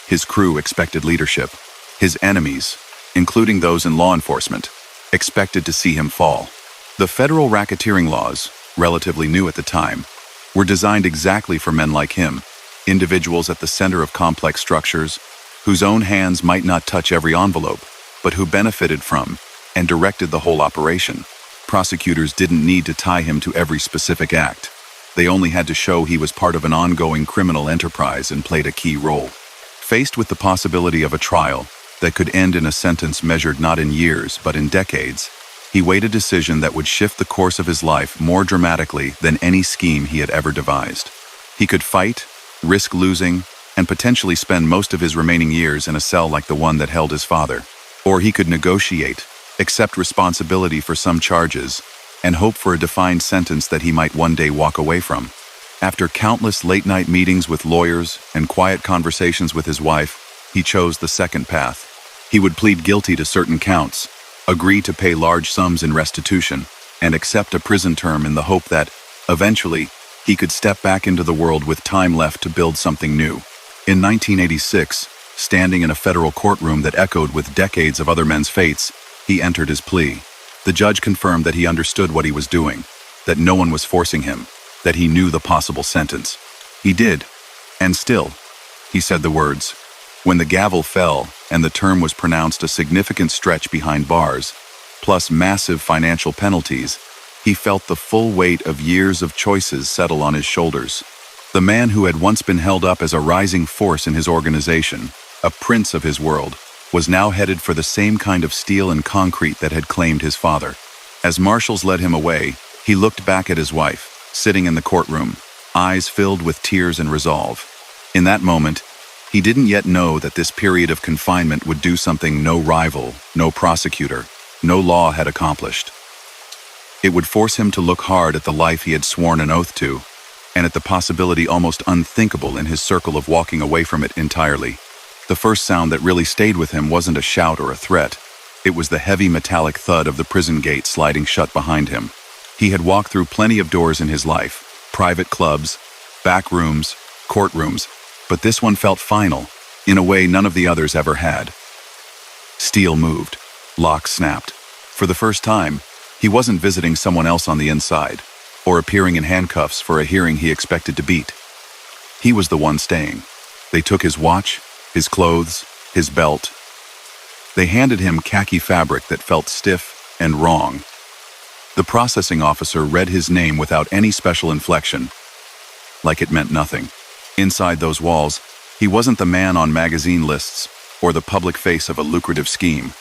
His crew expected leadership. His enemies, including those in law enforcement, expected to see him fall. The federal racketeering laws, relatively new at the time, were designed exactly for men like him, individuals at the center of complex structures, whose own hands might not touch every envelope, but who benefited from and directed the whole operation. Prosecutors didn't need to tie him to every specific act. They only had to show he was part of an ongoing criminal enterprise and played a key role. Faced with the possibility of a trial that could end in a sentence measured not in years but in decades, he weighed a decision that would shift the course of his life more dramatically than any scheme he had ever devised. He could fight, risk losing, and potentially spend most of his remaining years in a cell like the one that held his father. Or he could negotiate, accept responsibility for some charges, and hope for a defined sentence that he might one day walk away from. After countless late-night meetings with lawyers and quiet conversations with his wife, he chose the second path. He would plead guilty to certain counts, agree to pay large sums in restitution, and accept a prison term in the hope that, eventually, he could step back into the world with time left to build something new. In 1986, standing in a federal courtroom that echoed with decades of other men's fates, he entered his plea. The judge confirmed that he understood what he was doing, that no one was forcing him, that he knew the possible sentence. He did. And still, he said the words. When the gavel fell and the term was pronounced a significant stretch behind bars, plus massive financial penalties, he felt the full weight of years of choices settle on his shoulders. The man who had once been held up as a rising force in his organization, a prince of his world, was now headed for the same kind of steel and concrete that had claimed his father. As marshals led him away, he looked back at his wife, sitting in the courtroom, eyes filled with tears and resolve. In that moment, he didn't yet know that this period of confinement would do something no rival, no prosecutor, no law had accomplished. It would force him to look hard at the life he had sworn an oath to, and at the possibility almost unthinkable in his circle of walking away from it entirely. The first sound that really stayed with him wasn't a shout or a threat. It was the heavy metallic thud of the prison gate sliding shut behind him. He had walked through plenty of doors in his life, private clubs, back rooms, courtrooms, but this one felt final, in a way none of the others ever had. Steel moved. Lock snapped. For the first time, he wasn't visiting someone else on the inside, or appearing in handcuffs for a hearing he expected to beat. He was the one staying. They took his watch, his clothes, his belt. They handed him khaki fabric that felt stiff and wrong. The processing officer read his name without any special inflection, like it meant nothing. Inside those walls, he wasn't the man on magazine lists or the public face of a lucrative scheme.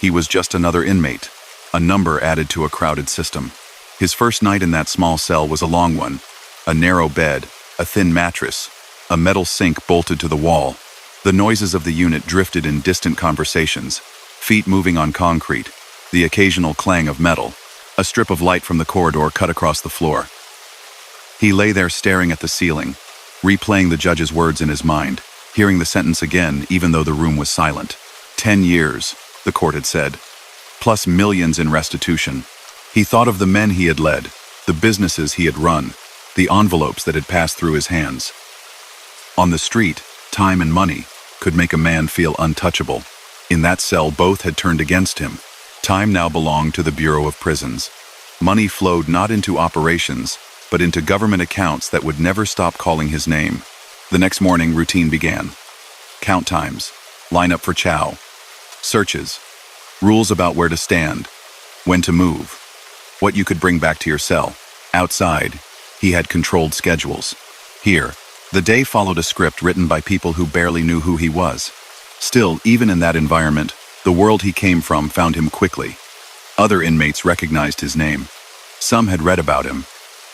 He was just another inmate, a number added to a crowded system. His first night in that small cell was a long one. A narrow bed, a thin mattress, a metal sink bolted to the wall. The noises of the unit drifted in distant conversations, feet moving on concrete, the occasional clang of metal. A strip of light from the corridor cut across the floor. He lay there staring at the ceiling, replaying the judge's words in his mind, hearing the sentence again even though the room was silent. 10 years, the court had said, plus millions in restitution. He thought of the men he had led, the businesses he had run, the envelopes that had passed through his hands. On the street, time and money could make a man feel untouchable. In that cell, both had turned against him. Time now belonged to the Bureau of Prisons. Money flowed not into operations, but into government accounts that would never stop calling his name. The next morning, routine began. Count times, line up for chow, searches, rules about where to stand, when to move, what you could bring back to your cell. Outside, he had controlled schedules. Here, the day followed a script written by people who barely knew who he was. Still, even in that environment, the world he came from found him quickly. Other inmates recognized his name. Some had read about him.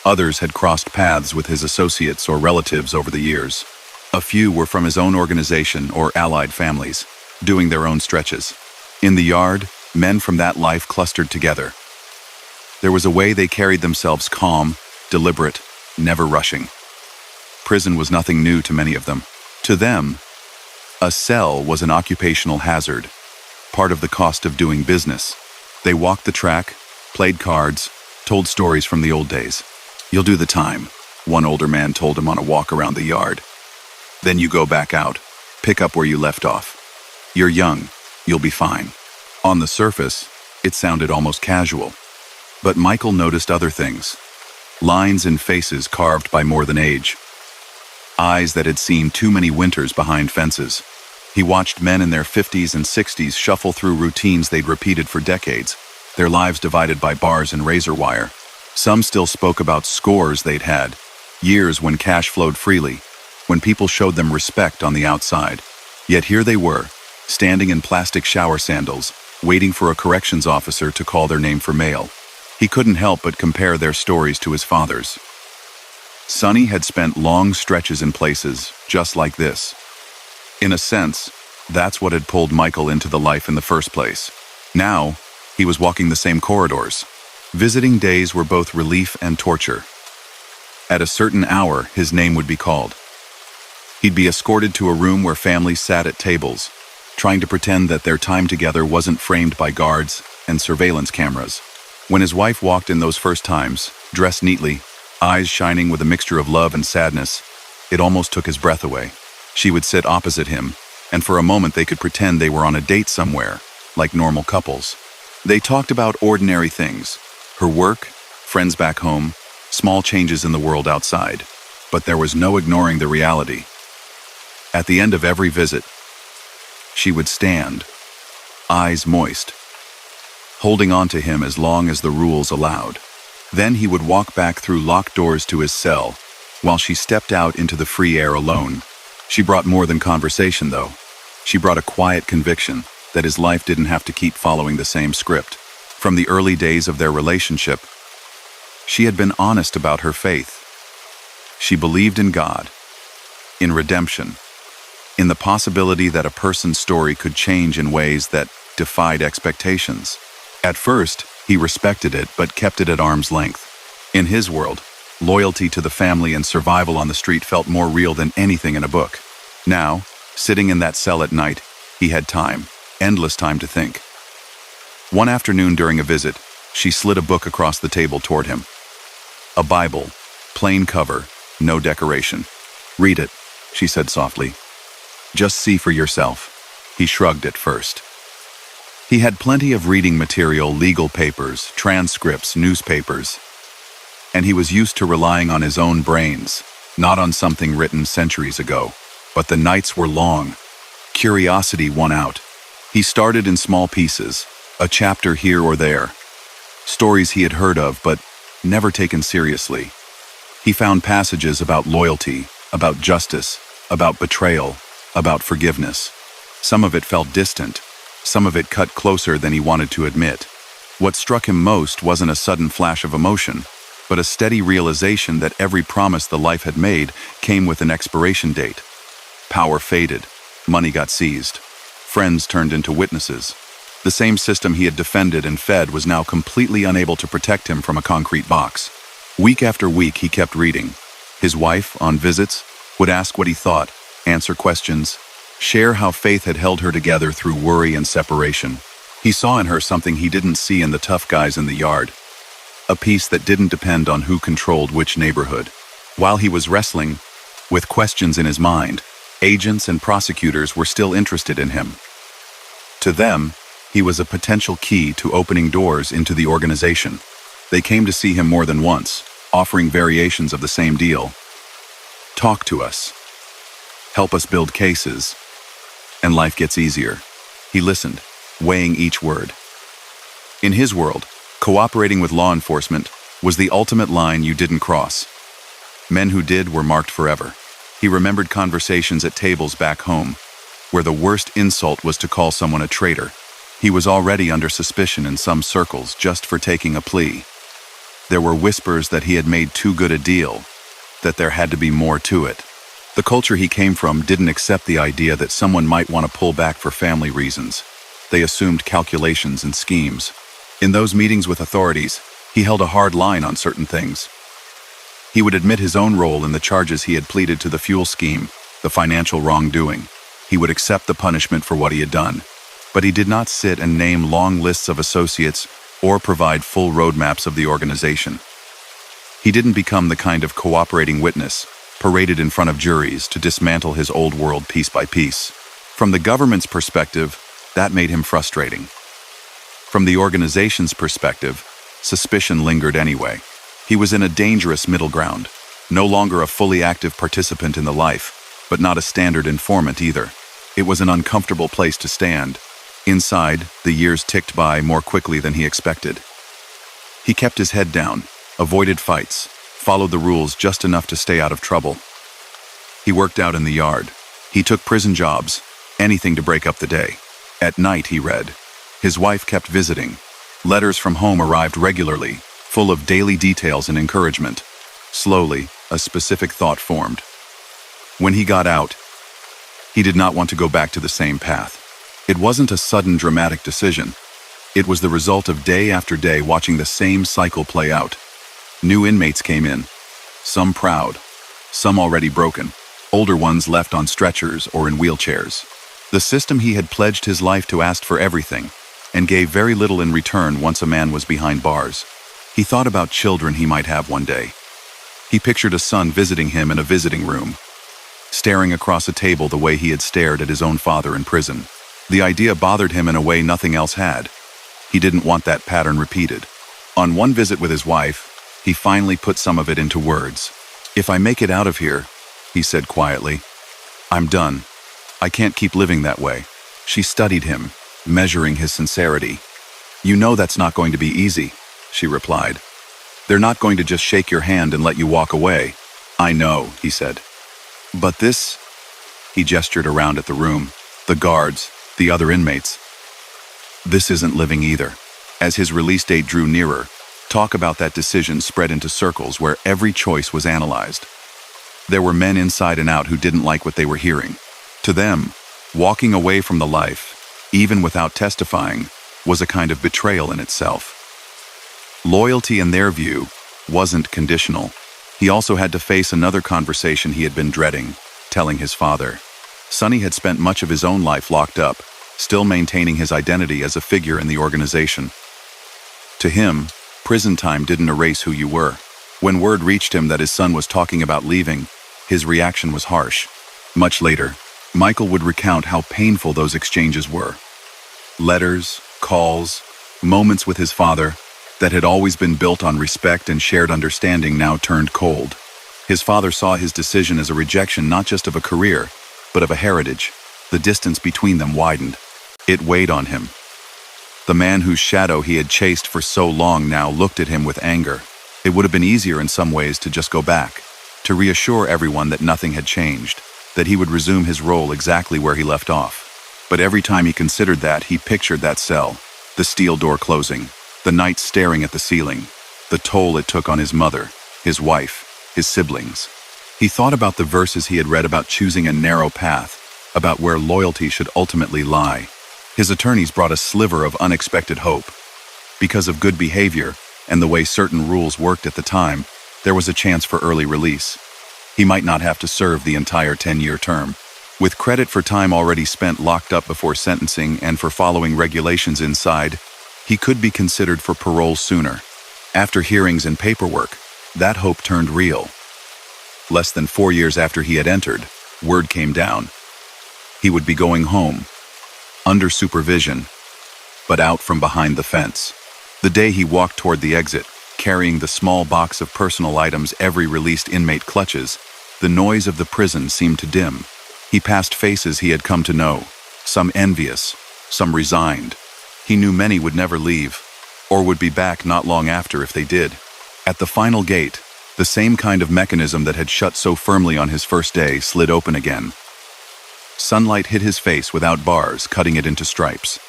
Others had crossed paths with his associates or relatives over the years. A few were from his own organization or allied families, doing their own stretches. In the yard, men from that life clustered together. There was a way they carried themselves calm, deliberate, never rushing. Prison was nothing new to many of them. To them, a cell was an occupational hazard, part of the cost of doing business. They walked the track, played cards, told stories from the old days. "You'll do the time," one older man told him on a walk around the yard. "Then you go back out, pick up where you left off. You're young, you'll be fine." On the surface, it sounded almost casual. But Michael noticed other things. Lines in faces carved by more than age. Eyes that had seen too many winters behind fences. He watched men in their 50s and 60s shuffle through routines they'd repeated for decades, their lives divided by bars and razor wire. Some still spoke about scores they'd had, years when cash flowed freely, when people showed them respect on the outside. Yet here they were, standing in plastic shower sandals, waiting for a corrections officer to call their name for mail. He couldn't help but compare their stories to his father's. Sonny had spent long stretches in places just like this. In a sense, that's what had pulled Michael into the life in the first place. Now, he was walking the same corridors. Visiting days were both relief and torture. At a certain hour, his name would be called. He'd be escorted to a room where families sat at tables, trying to pretend that their time together wasn't framed by guards and surveillance cameras. When his wife walked in those first times, dressed neatly, eyes shining with a mixture of love and sadness, it almost took his breath away. She would sit opposite him, and for a moment they could pretend they were on a date somewhere, like normal couples. They talked about ordinary things, her work, friends back home, small changes in the world outside. But there was no ignoring the reality. At the end of every visit, she would stand, eyes moist, holding on to him as long as the rules allowed. Then he would walk back through locked doors to his cell, while she stepped out into the free air alone. She brought more than conversation, though. She brought a quiet conviction that his life didn't have to keep following the same script. From the early days of their relationship, she had been honest about her faith. She believed in God, in redemption, in the possibility that a person's story could change in ways that defied expectations. At first, he respected it but kept it at arm's length. In his world, loyalty to the family and survival on the street felt more real than anything in a book. Now, sitting in that cell at night, he had time, endless time to think. One afternoon during a visit, she slid a book across the table toward him. A Bible, plain cover, no decoration. "Read it," she said softly. "Just see for yourself." He shrugged at first. He had plenty of reading material, legal papers, transcripts, newspapers, and he was used to relying on his own brains, not on something written centuries ago. But the nights were long. Curiosity won out. He started in small pieces, a chapter here or there. Stories he had heard of but never taken seriously. He found passages about loyalty, about justice, about betrayal, about forgiveness. Some of it felt distant. Some of it cut closer than he wanted to admit. What struck him most wasn't a sudden flash of emotion, but a steady realization that every promise the life had made came with an expiration date. Power faded. Money got seized. Friends turned into witnesses. The same system he had defended and fed was now completely unable to protect him from a concrete box. Week after week, he kept reading. His wife, on visits, would ask what he thought, answer questions, share how faith had held her together through worry and separation. He saw in her something he didn't see in the tough guys in the yard. A peace that didn't depend on who controlled which neighborhood. While he was wrestling with questions in his mind, agents and prosecutors were still interested in him. To them, he was a potential key to opening doors into the organization. They came to see him more than once, offering variations of the same deal. Talk to us. Help us build cases. And life gets easier. He listened, weighing each word. In his world, cooperating with law enforcement was the ultimate line you didn't cross. Men who did were marked forever. He remembered conversations at tables back home, where the worst insult was to call someone a traitor. He was already under suspicion in some circles just for taking a plea. There were whispers that he had made too good a deal, that there had to be more to it. The culture he came from didn't accept the idea that someone might want to pull back for family reasons. They assumed calculations and schemes. In those meetings with authorities, he held a hard line on certain things. He would admit his own role in the charges he had pleaded to the fuel scheme, the financial wrongdoing. He would accept the punishment for what he had done. But he did not sit and name long lists of associates or provide full roadmaps of the organization. He didn't become the kind of cooperating witness, paraded in front of juries to dismantle his old world piece by piece. From the government's perspective, that made him frustrating. From the organization's perspective, suspicion lingered anyway. He was in a dangerous middle ground, no longer a fully active participant in the life, but not a standard informant either. It was an uncomfortable place to stand. Inside, the years ticked by more quickly than he expected. He kept his head down, avoided fights, followed the rules just enough to stay out of trouble. He worked out in the yard. He took prison jobs, anything to break up the day. At night, he read. His wife kept visiting. Letters from home arrived regularly, full of daily details and encouragement. Slowly, a specific thought formed. When he got out, he did not want to go back to the same path. It wasn't a sudden dramatic decision. It was the result of day after day watching the same cycle play out. New inmates came in, some proud, some already broken, older ones left on stretchers or in wheelchairs. The system he had pledged his life to asked for everything, and gave very little in return once a man was behind bars. He thought about children he might have one day. He pictured a son visiting him in a visiting room, staring across a table the way he had stared at his own father in prison. The idea bothered him in a way nothing else had. He didn't want that pattern repeated. On one visit with his wife, he finally put some of it into words. "If I make it out of here," he said quietly, "I'm done. I can't keep living that way." She studied him, measuring his sincerity. "You know that's not going to be easy," she replied. "They're not going to just shake your hand and let you walk away." "I know," he said. "But this," he gestured around at the room, the guards, the other inmates. "This isn't living either." As his release date drew nearer, talk about that decision spread into circles where every choice was analyzed. There were men inside and out who didn't like what they were hearing. To them, walking away from the life, even without testifying, was a kind of betrayal in itself. Loyalty, in their view, wasn't conditional. He also had to face another conversation he had been dreading, telling his father. Sonny had spent much of his own life locked up, still maintaining his identity as a figure in the organization. To him, prison time didn't erase who you were. When word reached him that his son was talking about leaving, his reaction was harsh. Much later, Michael would recount how painful those exchanges were. Letters, calls, moments with his father that had always been built on respect and shared understanding now turned cold. His father saw his decision as a rejection not just of a career, but of a heritage. The distance between them widened. It weighed on him. The man whose shadow he had chased for so long now looked at him with anger. It would have been easier in some ways to just go back, to reassure everyone that nothing had changed, that he would resume his role exactly where he left off. But every time he considered that, he pictured that cell, the steel door closing, the night staring at the ceiling, the toll it took on his mother, his wife, his siblings. He thought about the verses he had read about choosing a narrow path, about where loyalty should ultimately lie. His attorneys brought a sliver of unexpected hope. Because of good behavior and the way certain rules worked at the time, there was a chance for early release. He might not have to serve the entire 10-year term. With credit for time already spent locked up before sentencing and for following regulations inside, he could be considered for parole sooner. After hearings and paperwork, that hope turned real. Less than 4 years after he had entered, word came down. He would be going home, under supervision, but out from behind the fence. The day he walked toward the exit, carrying the small box of personal items every released inmate clutches, the noise of the prison seemed to dim. He passed faces he had come to know, some envious, some resigned. He knew many would never leave, or would be back not long after if they did. At the final gate, the same kind of mechanism that had shut so firmly on his first day slid open again. Sunlight hit his face without bars, cutting it into stripes.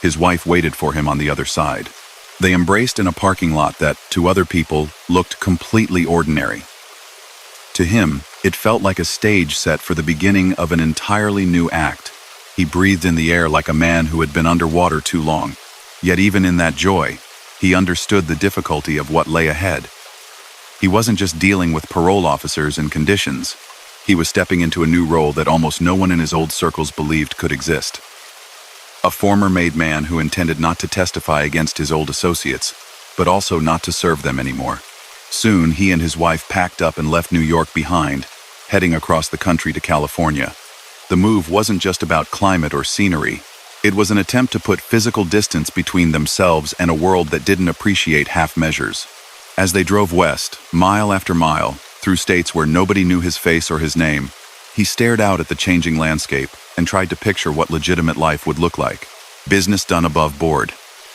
His wife waited for him on the other side. They embraced in a parking lot that, to other people, looked completely ordinary. To him, it felt like a stage set for the beginning of an entirely new act. He breathed in the air like a man who had been underwater too long. Yet even in that joy, he understood the difficulty of what lay ahead. He wasn't just dealing with parole officers and conditions. He was stepping into a new role that almost no one in his old circles believed could exist. A former made man who intended not to testify against his old associates, but also not to serve them anymore. Soon, he and his wife packed up and left New York behind, heading across the country to California. The move wasn't just about climate or scenery. It was an attempt to put physical distance between themselves and a world that didn't appreciate half measures. As they drove west, mile after mile, through states where nobody knew his face or his name, He stared out at the changing landscape and tried to picture what legitimate life would look like. Business done above board.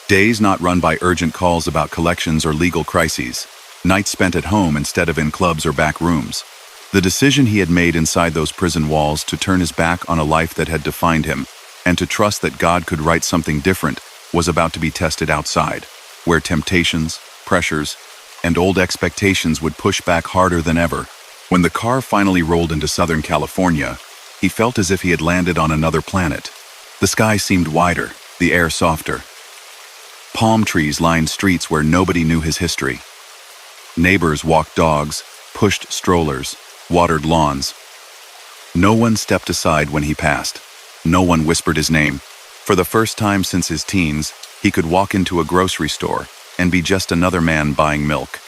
Days not run by urgent calls about collections or legal crises. Nights spent at home instead of in clubs or back rooms. The decision he had made inside those prison walls to turn his back on a life that had defined him and to trust that God could write something different was about to be tested outside, where temptations, pressures, and old expectations would push back harder than ever. When the car finally rolled into Southern California, he felt as if he had landed on another planet. The sky seemed wider, the air softer. Palm trees lined streets where nobody knew his history. Neighbors walked dogs, pushed strollers, watered lawns. No one stepped aside when he passed. No one whispered his name. For the first time since his teens, he could walk into a grocery store and be just another man buying milk.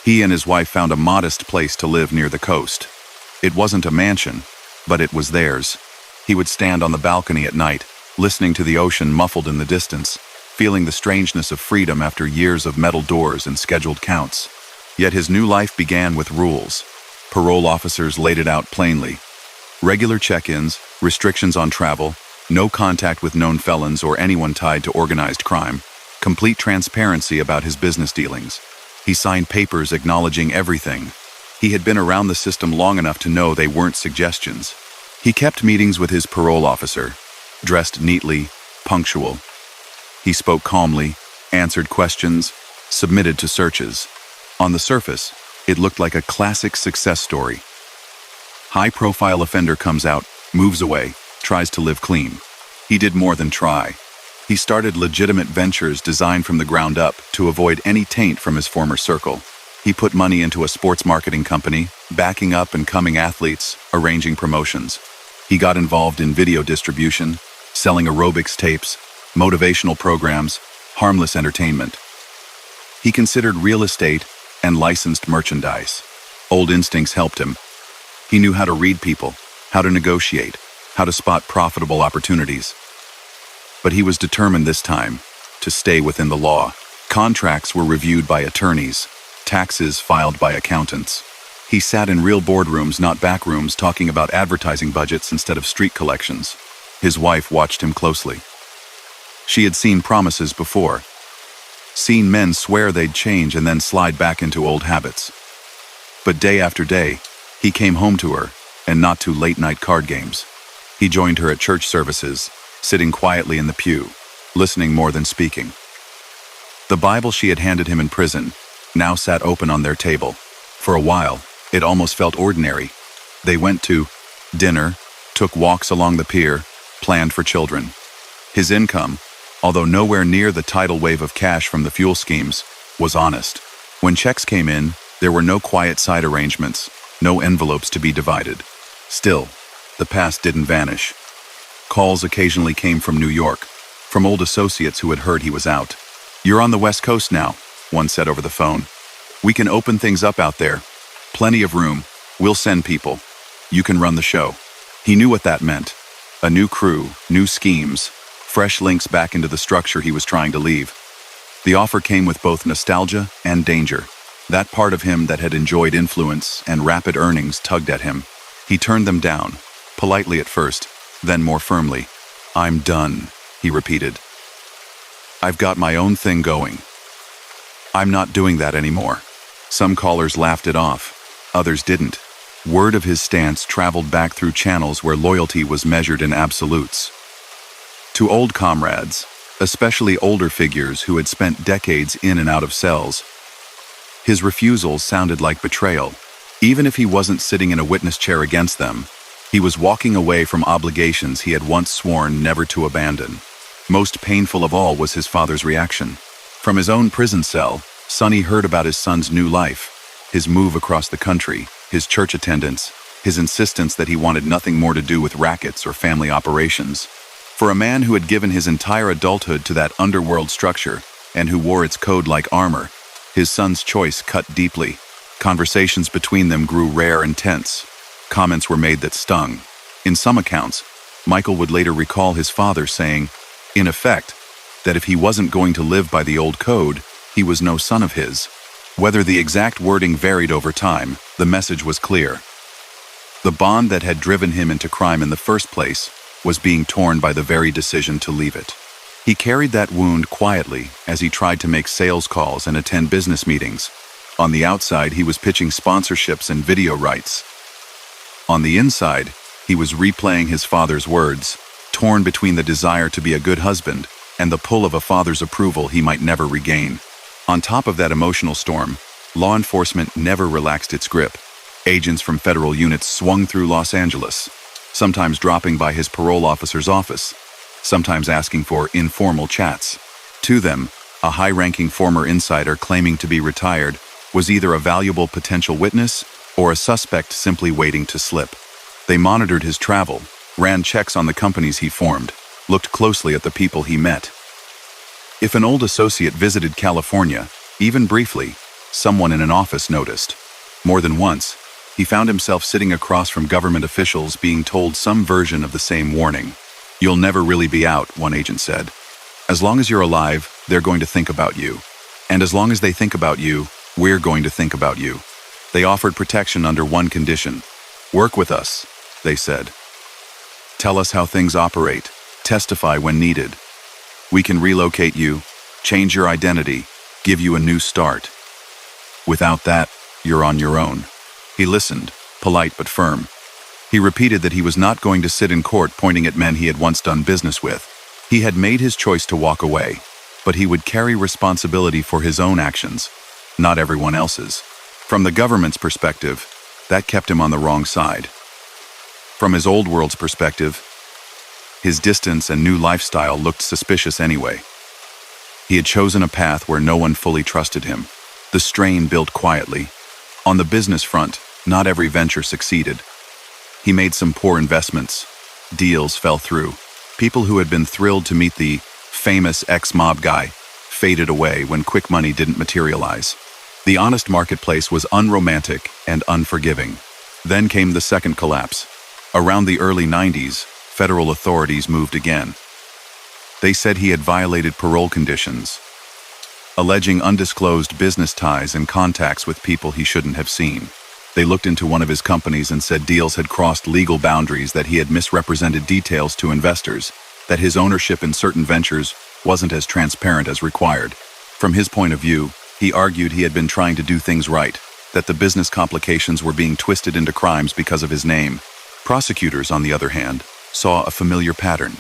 He and his wife found a modest place to live near the coast. It wasn't a mansion, but it was theirs. He would stand on the balcony at night, listening to the ocean muffled in the distance, feeling the strangeness of freedom after years of metal doors and scheduled counts. Yet his new life began with rules. Parole officers laid it out plainly. Regular check-ins, restrictions on travel, no contact with known felons or anyone tied to organized crime, complete transparency about his business dealings. He signed papers acknowledging everything. He had been around the system long enough to know they weren't suggestions. He kept meetings with his parole officer, dressed neatly, punctual. He spoke calmly, answered questions, submitted to searches. On the surface, it looked like a classic success story. High-profile offender comes out, moves away, tries to live clean. He did more than try. He started legitimate ventures designed from the ground up to avoid any taint from his former circle. He put money into a sports marketing company, backing up and coming athletes, arranging promotions. He got involved in video distribution, selling aerobics tapes, motivational programs, harmless entertainment. He considered real estate and licensed merchandise. Old instincts helped him. He knew how to read people, how to negotiate, how to spot profitable opportunities. But he was determined this time to stay within the law. Contracts were reviewed by attorneys, taxes filed by accountants. He sat in real boardrooms, not back rooms, talking about advertising budgets instead of street collections. His wife watched him closely. She had seen promises before, seen men swear they'd change and then slide back into old habits. But day after day, he came home to her, and not to late-night card games. He joined her at church services, sitting quietly in the pew, listening more than speaking. The Bible she had handed him in prison now sat open on their table. For a while, it almost felt ordinary. They went to dinner, took walks along the pier, planned for children. His income, although nowhere near the tidal wave of cash from the fuel schemes, was honest. When checks came in, there were no quiet side arrangements, no envelopes to be divided. Still, the past didn't vanish. Calls occasionally came from New York, from old associates who had heard he was out. "You're on the West Coast now," one said over the phone. "We can open things up out there. Plenty of room. We'll send people. You can run the show." He knew what that meant. A new crew, new schemes, fresh links back into the structure he was trying to leave. The offer came with both nostalgia and danger. That part of him that had enjoyed influence and rapid earnings tugged at him. He turned them down, politely at first, then more firmly. "I'm done," he repeated. "I've got my own thing going. I'm not doing that anymore." Some callers laughed it off, others didn't. Word of his stance traveled back through channels where loyalty was measured in absolutes. To old comrades, especially older figures who had spent decades in and out of cells, his refusals sounded like betrayal. Even if he wasn't sitting in a witness chair against them, he was walking away from obligations he had once sworn never to abandon. Most painful of all was his father's reaction. From his own prison cell, Sonny heard about his son's new life, his move across the country, his church attendance, his insistence that he wanted nothing more to do with rackets or family operations. For a man who had given his entire adulthood to that underworld structure and who wore its code like armor, his son's choice cut deeply. Conversations between them grew rare and tense. Comments were made that stung. In some accounts, Michael would later recall his father saying, in effect, that if he wasn't going to live by the old code, he was no son of his. Whether the exact wording varied over time, the message was clear. The bond that had driven him into crime in the first place was being torn by the very decision to leave it. He carried that wound quietly as he tried to make sales calls and attend business meetings. On the outside, he was pitching sponsorships and video rights. On the inside, he was replaying his father's words, torn between the desire to be a good husband and the pull of a father's approval he might never regain. On top of that emotional storm, law enforcement never relaxed its grip. Agents from federal units swung through Los Angeles, sometimes dropping by his parole officer's office, sometimes asking for informal chats. To them, a high-ranking former insider claiming to be retired was either a valuable potential witness or a suspect simply waiting to slip. They monitored his travel, ran checks on the companies he formed, looked closely at the people he met. If an old associate visited California, even briefly, someone in an office noticed. More than once, he found himself sitting across from government officials being told some version of the same warning. "You'll never really be out," one agent said. "As long as you're alive, they're going to think about you. And as long as they think about you, we're going to think about you." They offered protection under one condition. "Work with us," they said. "Tell us how things operate. Testify when needed. We can relocate you, change your identity, give you a new start. Without that, you're on your own." He listened, polite but firm. He repeated that he was not going to sit in court pointing at men he had once done business with. He had made his choice to walk away, but he would carry responsibility for his own actions, not everyone else's. From the government's perspective, that kept him on the wrong side. From his old world's perspective, his distance and new lifestyle looked suspicious anyway. He had chosen a path where no one fully trusted him. The strain built quietly. On the business front, not every venture succeeded. He made some poor investments. Deals fell through. People who had been thrilled to meet the famous ex-mob guy faded away when quick money didn't materialize. The honest marketplace was unromantic and unforgiving. Then came the second collapse. Around the early 90s, federal authorities moved again. They said he had violated parole conditions, alleging undisclosed business ties and contacts with people he shouldn't have seen. They looked into one of his companies and said deals had crossed legal boundaries, that he had misrepresented details to investors, that his ownership in certain ventures wasn't as transparent as required. From his point of view, he argued he had been trying to do things right, that the business complications were being twisted into crimes because of his name. Prosecutors, on the other hand, saw a familiar pattern.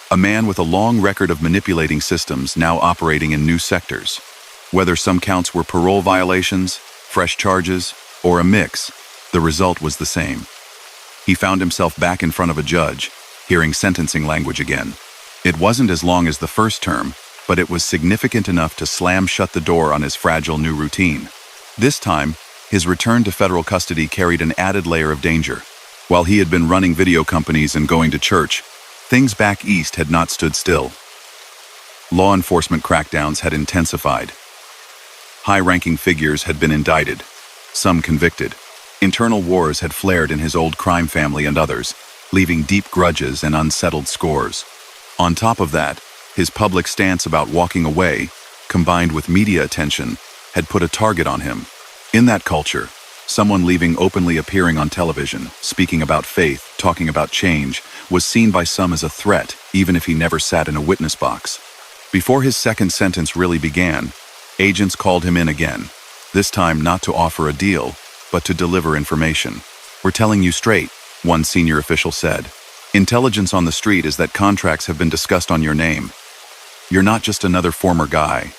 A man with a long record of manipulating systems now operating in new sectors. Whether some counts were parole violations, fresh charges, or a mix, the result was the same. He found himself back in front of a judge, hearing sentencing language again. It wasn't as long as the first term, but it was significant enough to slam shut the door on his fragile new routine. This time, his return to federal custody carried an added layer of danger. While he had been running video companies and going to church, things back east had not stood still. Law enforcement crackdowns had intensified. High-ranking figures had been indicted, some convicted. Internal wars had flared in his old crime family and others, leaving deep grudges and unsettled scores. On top of that, his public stance about walking away, combined with media attention, had put a target on him. In that culture, someone leaving openly appearing on television, speaking about faith, talking about change, was seen by some as a threat, even if he never sat in a witness box. Before his second sentence really began, agents called him in again, this time not to offer a deal, but to deliver information. "We're telling you straight," one senior official said. "Intelligence on the street is that contracts have been discussed on your name. You're not just another former guy.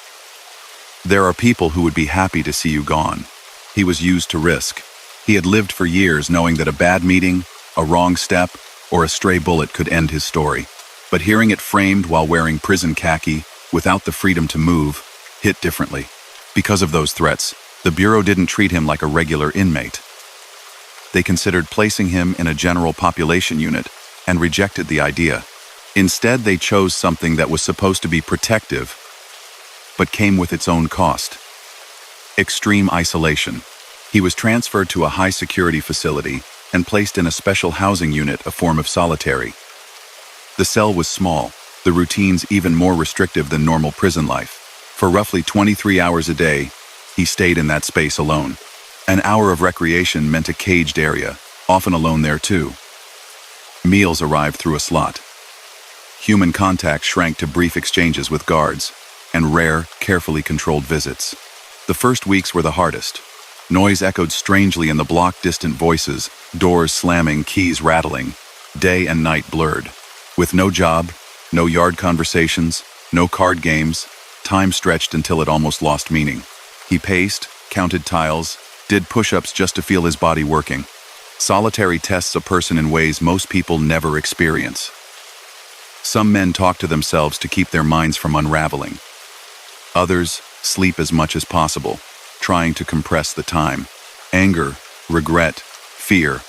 There are people who would be happy to see you gone." He was used to risk. He had lived for years knowing that a bad meeting, a wrong step, or a stray bullet could end his story. But hearing it framed while wearing prison khaki, without the freedom to move, hit differently. Because of those threats, the Bureau didn't treat him like a regular inmate. They considered placing him in a general population unit and rejected the idea. Instead, they chose something that was supposed to be protective, but came with its own cost. Extreme isolation. He was transferred to a high-security facility and placed in a special housing unit, a form of solitary. The cell was small, the routines even more restrictive than normal prison life. For roughly 23 hours a day, he stayed in that space alone. An hour of recreation meant a caged area, often alone there too. Meals arrived through a slot. Human contact shrank to brief exchanges with guards, and rare, carefully controlled visits. The first weeks were the hardest. Noise echoed strangely in the block, distant voices, doors slamming, keys rattling. Day and night blurred. With no job, no yard conversations, no card games, time stretched until it almost lost meaning. He paced, counted tiles, did push-ups just to feel his body working. Solitary tests a person in ways most people never experience. Some men talk to themselves to keep their minds from unraveling. Others sleep as much as possible, trying to compress the time. Anger, regret, fear.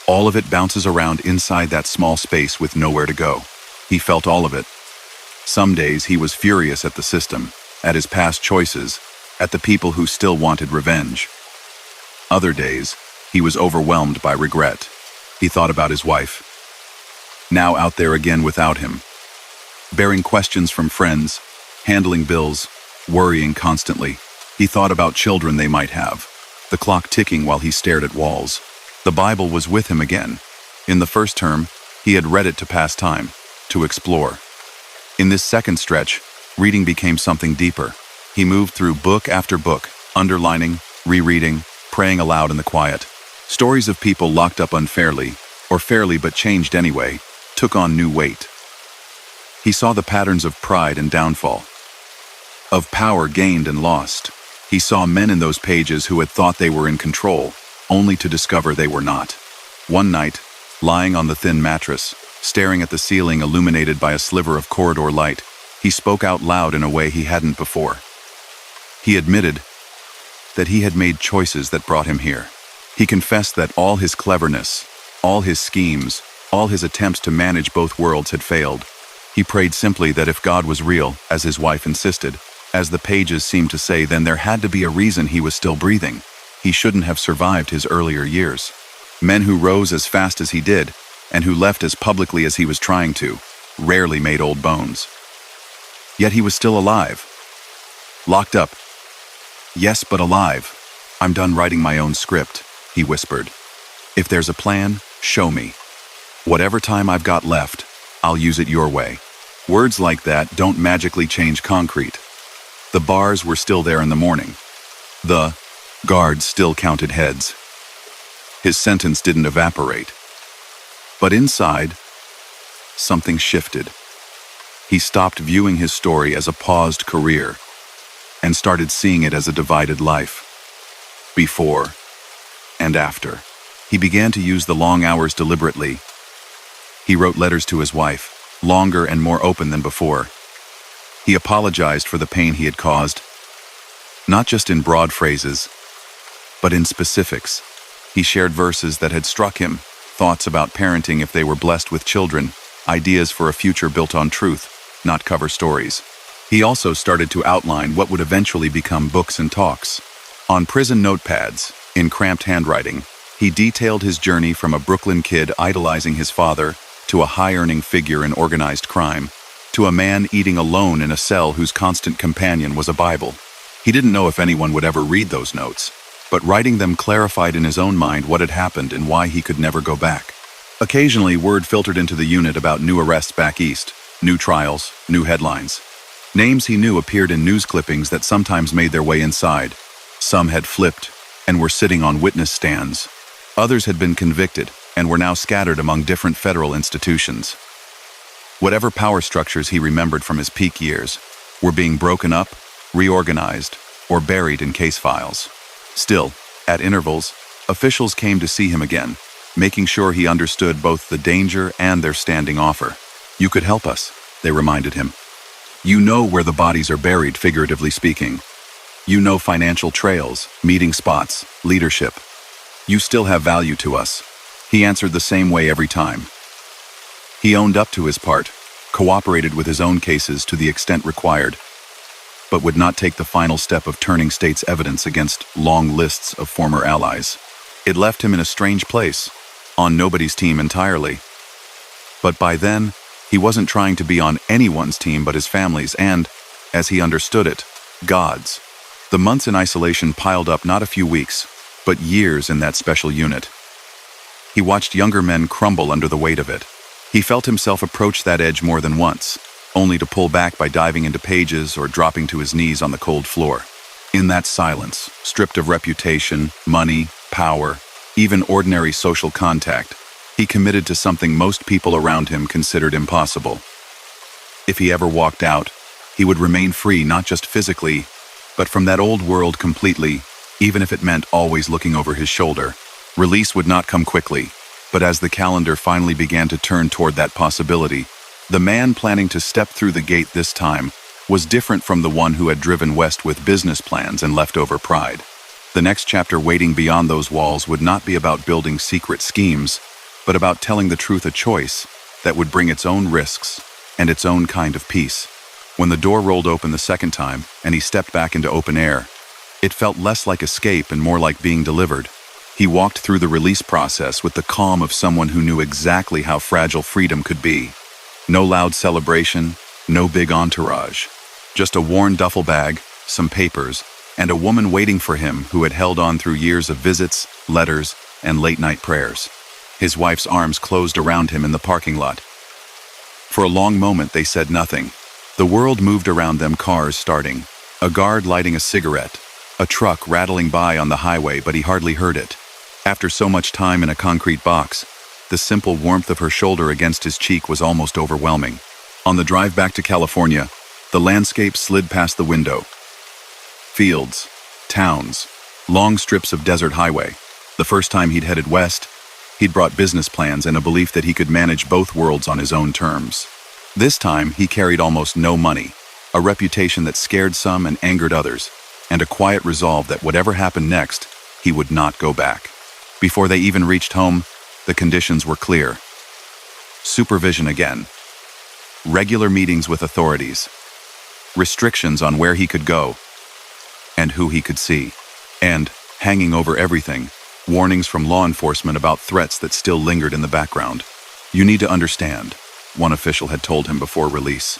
All of it bounces around inside that small space with nowhere to go. He felt all of it. Some days he was furious at the system, at his past choices, at the people who still wanted revenge. Other days, he was overwhelmed by regret. He thought about his wife. Now out there again without him. Bearing questions from friends, handling bills, worrying constantly. He thought about children they might have, the clock ticking while he stared at walls. The Bible was with him again. In the first term, he had read it to pass time, to explore. In this second stretch, reading became something deeper. He moved through book after book, underlining, rereading, praying aloud in the quiet. Stories of people locked up unfairly, or fairly but changed anyway, took on new weight. He saw the patterns of pride and downfall, of power gained and lost. He saw men in those pages who had thought they were in control, only to discover they were not. One night, lying on the thin mattress, staring at the ceiling illuminated by a sliver of corridor light, he spoke out loud in a way he hadn't before. He admitted that he had made choices that brought him here. He confessed that all his cleverness, all his schemes, all his attempts to manage both worlds had failed. He prayed simply that if God was real, as his wife insisted, as the pages seemed to say, then there had to be a reason he was still breathing. He shouldn't have survived his earlier years. Men who rose as fast as he did, and who left as publicly as he was trying to, rarely made old bones. Yet he was still alive. Locked up. Yes, but alive. I'm done writing my own script, he whispered. If there's a plan, show me. Whatever time I've got left, I'll use it your way. Words like that don't magically change concrete. The bars were still there in the morning. The guards still counted heads. His sentence didn't evaporate. But inside, something shifted. He stopped viewing his story as a paused career and started seeing it as a divided life. Before and after. He began to use the long hours deliberately. He wrote letters to his wife, longer and more open than before. He apologized for the pain he had caused, not just in broad phrases, but in specifics. He shared verses that had struck him, thoughts about parenting if they were blessed with children, ideas for a future built on truth, not cover stories. He also started to outline what would eventually become books and talks. On prison notepads, in cramped handwriting, he detailed his journey from a Brooklyn kid idolizing his father to a high-earning figure in organized crime, to a man eating alone in a cell whose constant companion was a Bible. He didn't know if anyone would ever read those notes, but writing them clarified in his own mind what had happened and why he could never go back. Occasionally, word filtered into the unit about new arrests back east, new trials, new headlines. Names he knew appeared in news clippings that sometimes made their way inside. Some had flipped and were sitting on witness stands. Others had been convicted and were now scattered among different federal institutions. Whatever power structures he remembered from his peak years were being broken up, reorganized, or buried in case files. Still, at intervals, officials came to see him again, making sure he understood both the danger and their standing offer. You could help us, they reminded him. You know where the bodies are buried, figuratively speaking. You know financial trails, meeting spots, leadership. You still have value to us. He answered the same way every time. He owned up to his part, cooperated with his own cases to the extent required, but would not take the final step of turning state's evidence against long lists of former allies. It left him in a strange place, on nobody's team entirely. But by then, he wasn't trying to be on anyone's team but his family's and, as he understood it, God's. The months in isolation piled up, not a few weeks, but years in that special unit. He watched younger men crumble under the weight of it. He felt himself approach that edge more than once, only to pull back by diving into pages or dropping to his knees on the cold floor. In that silence, stripped of reputation, money, power, even ordinary social contact, he committed to something most people around him considered impossible. If he ever walked out, he would remain free not just physically, but from that old world completely, even if it meant always looking over his shoulder. Release would not come quickly, but as the calendar finally began to turn toward that possibility, the man planning to step through the gate this time was different from the one who had driven west with business plans and leftover pride. The next chapter waiting beyond those walls would not be about building secret schemes, but about telling the truth, a choice that would bring its own risks and its own kind of peace. When the door rolled open the second time and he stepped back into open air, it felt less like escape and more like being delivered. He walked through the release process with the calm of someone who knew exactly how fragile freedom could be. No loud celebration, no big entourage. Just a worn duffel bag, some papers, and a woman waiting for him who had held on through years of visits, letters, and late-night prayers. His wife's arms closed around him in the parking lot. For a long moment they said nothing. The world moved around them, cars starting, a guard lighting a cigarette, a truck rattling by on the highway, but he hardly heard it. After so much time in a concrete box, the simple warmth of her shoulder against his cheek was almost overwhelming. On the drive back to California, the landscape slid past the window. Fields, towns, long strips of desert highway. The first time he'd headed west, he'd brought business plans and a belief that he could manage both worlds on his own terms. This time, he carried almost no money, a reputation that scared some and angered others, and a quiet resolve that whatever happened next, he would not go back. Before they even reached home, the conditions were clear. Supervision again. Regular meetings with authorities. Restrictions on where he could go and who he could see. And, hanging over everything, warnings from law enforcement about threats that still lingered in the background. "You need to understand," one official had told him before release.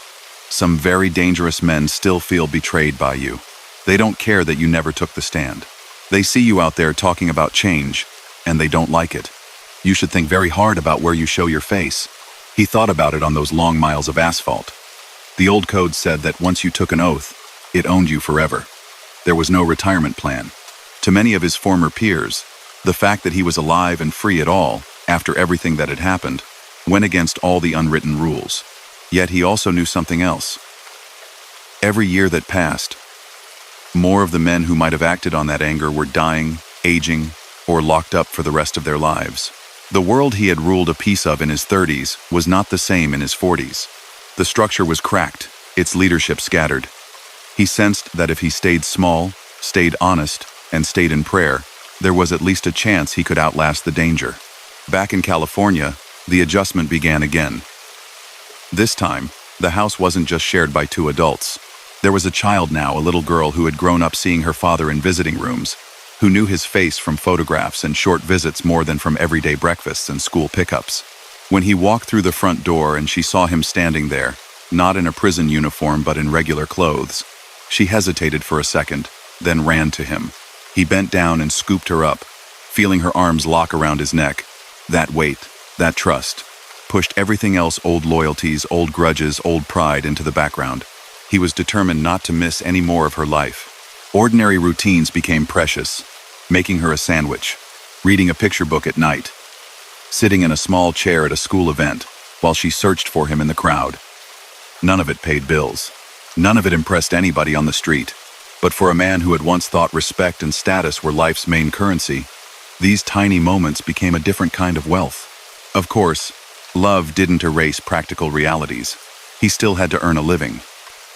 "Some very dangerous men still feel betrayed by you. They don't care that you never took the stand. They see you out there talking about change, and they don't like it. You should think very hard about where you show your face." He thought about it on those long miles of asphalt. The old code said that once you took an oath, it owned you forever. There was no retirement plan. To many of his former peers, the fact that he was alive and free at all, after everything that had happened, went against all the unwritten rules. Yet he also knew something else. Every year that passed, more of the men who might have acted on that anger were dying, aging, or locked up for the rest of their lives. The world he had ruled a piece of in his 30s was not the same in his 40s. The structure was cracked, its leadership scattered. He sensed that if he stayed small, stayed honest, and stayed in prayer, there was at least a chance he could outlast the danger. Back in California, the adjustment began again. This time, the house wasn't just shared by two adults. There was a child now, a little girl who had grown up seeing her father in visiting rooms, who knew his face from photographs and short visits more than from everyday breakfasts and school pickups. When he walked through the front door and she saw him standing there, not in a prison uniform but in regular clothes, she hesitated for a second, then ran to him. He bent down and scooped her up, feeling her arms lock around his neck. That weight, that trust, pushed everything else, old loyalties, old grudges, old pride, into the background. He was determined not to miss any more of her life. Ordinary routines became precious, making her a sandwich, reading a picture book at night, sitting in a small chair at a school event while she searched for him in the crowd. None of it paid bills. None of it impressed anybody on the street. But for a man who had once thought respect and status were life's main currency, these tiny moments became a different kind of wealth. Of course, love didn't erase practical realities. He still had to earn a living.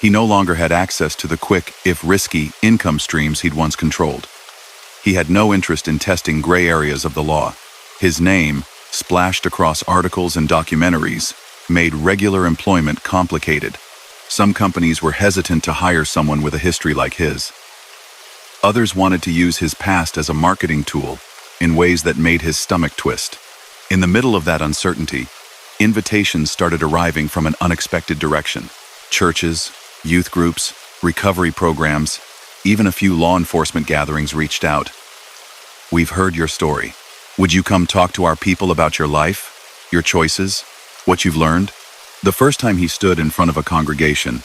He no longer had access to the quick, if risky, income streams he'd once controlled. He had no interest in testing gray areas of the law. His name, splashed across articles and documentaries, made regular employment complicated. Some companies were hesitant to hire someone with a history like his. Others wanted to use his past as a marketing tool in ways that made his stomach twist. In the middle of that uncertainty, invitations started arriving from an unexpected direction. Churches, youth groups, recovery programs, even a few law enforcement gatherings reached out. "We've heard your story. Would you come talk to our people about your life, your choices, what you've learned? The first time he stood in front of a congregation,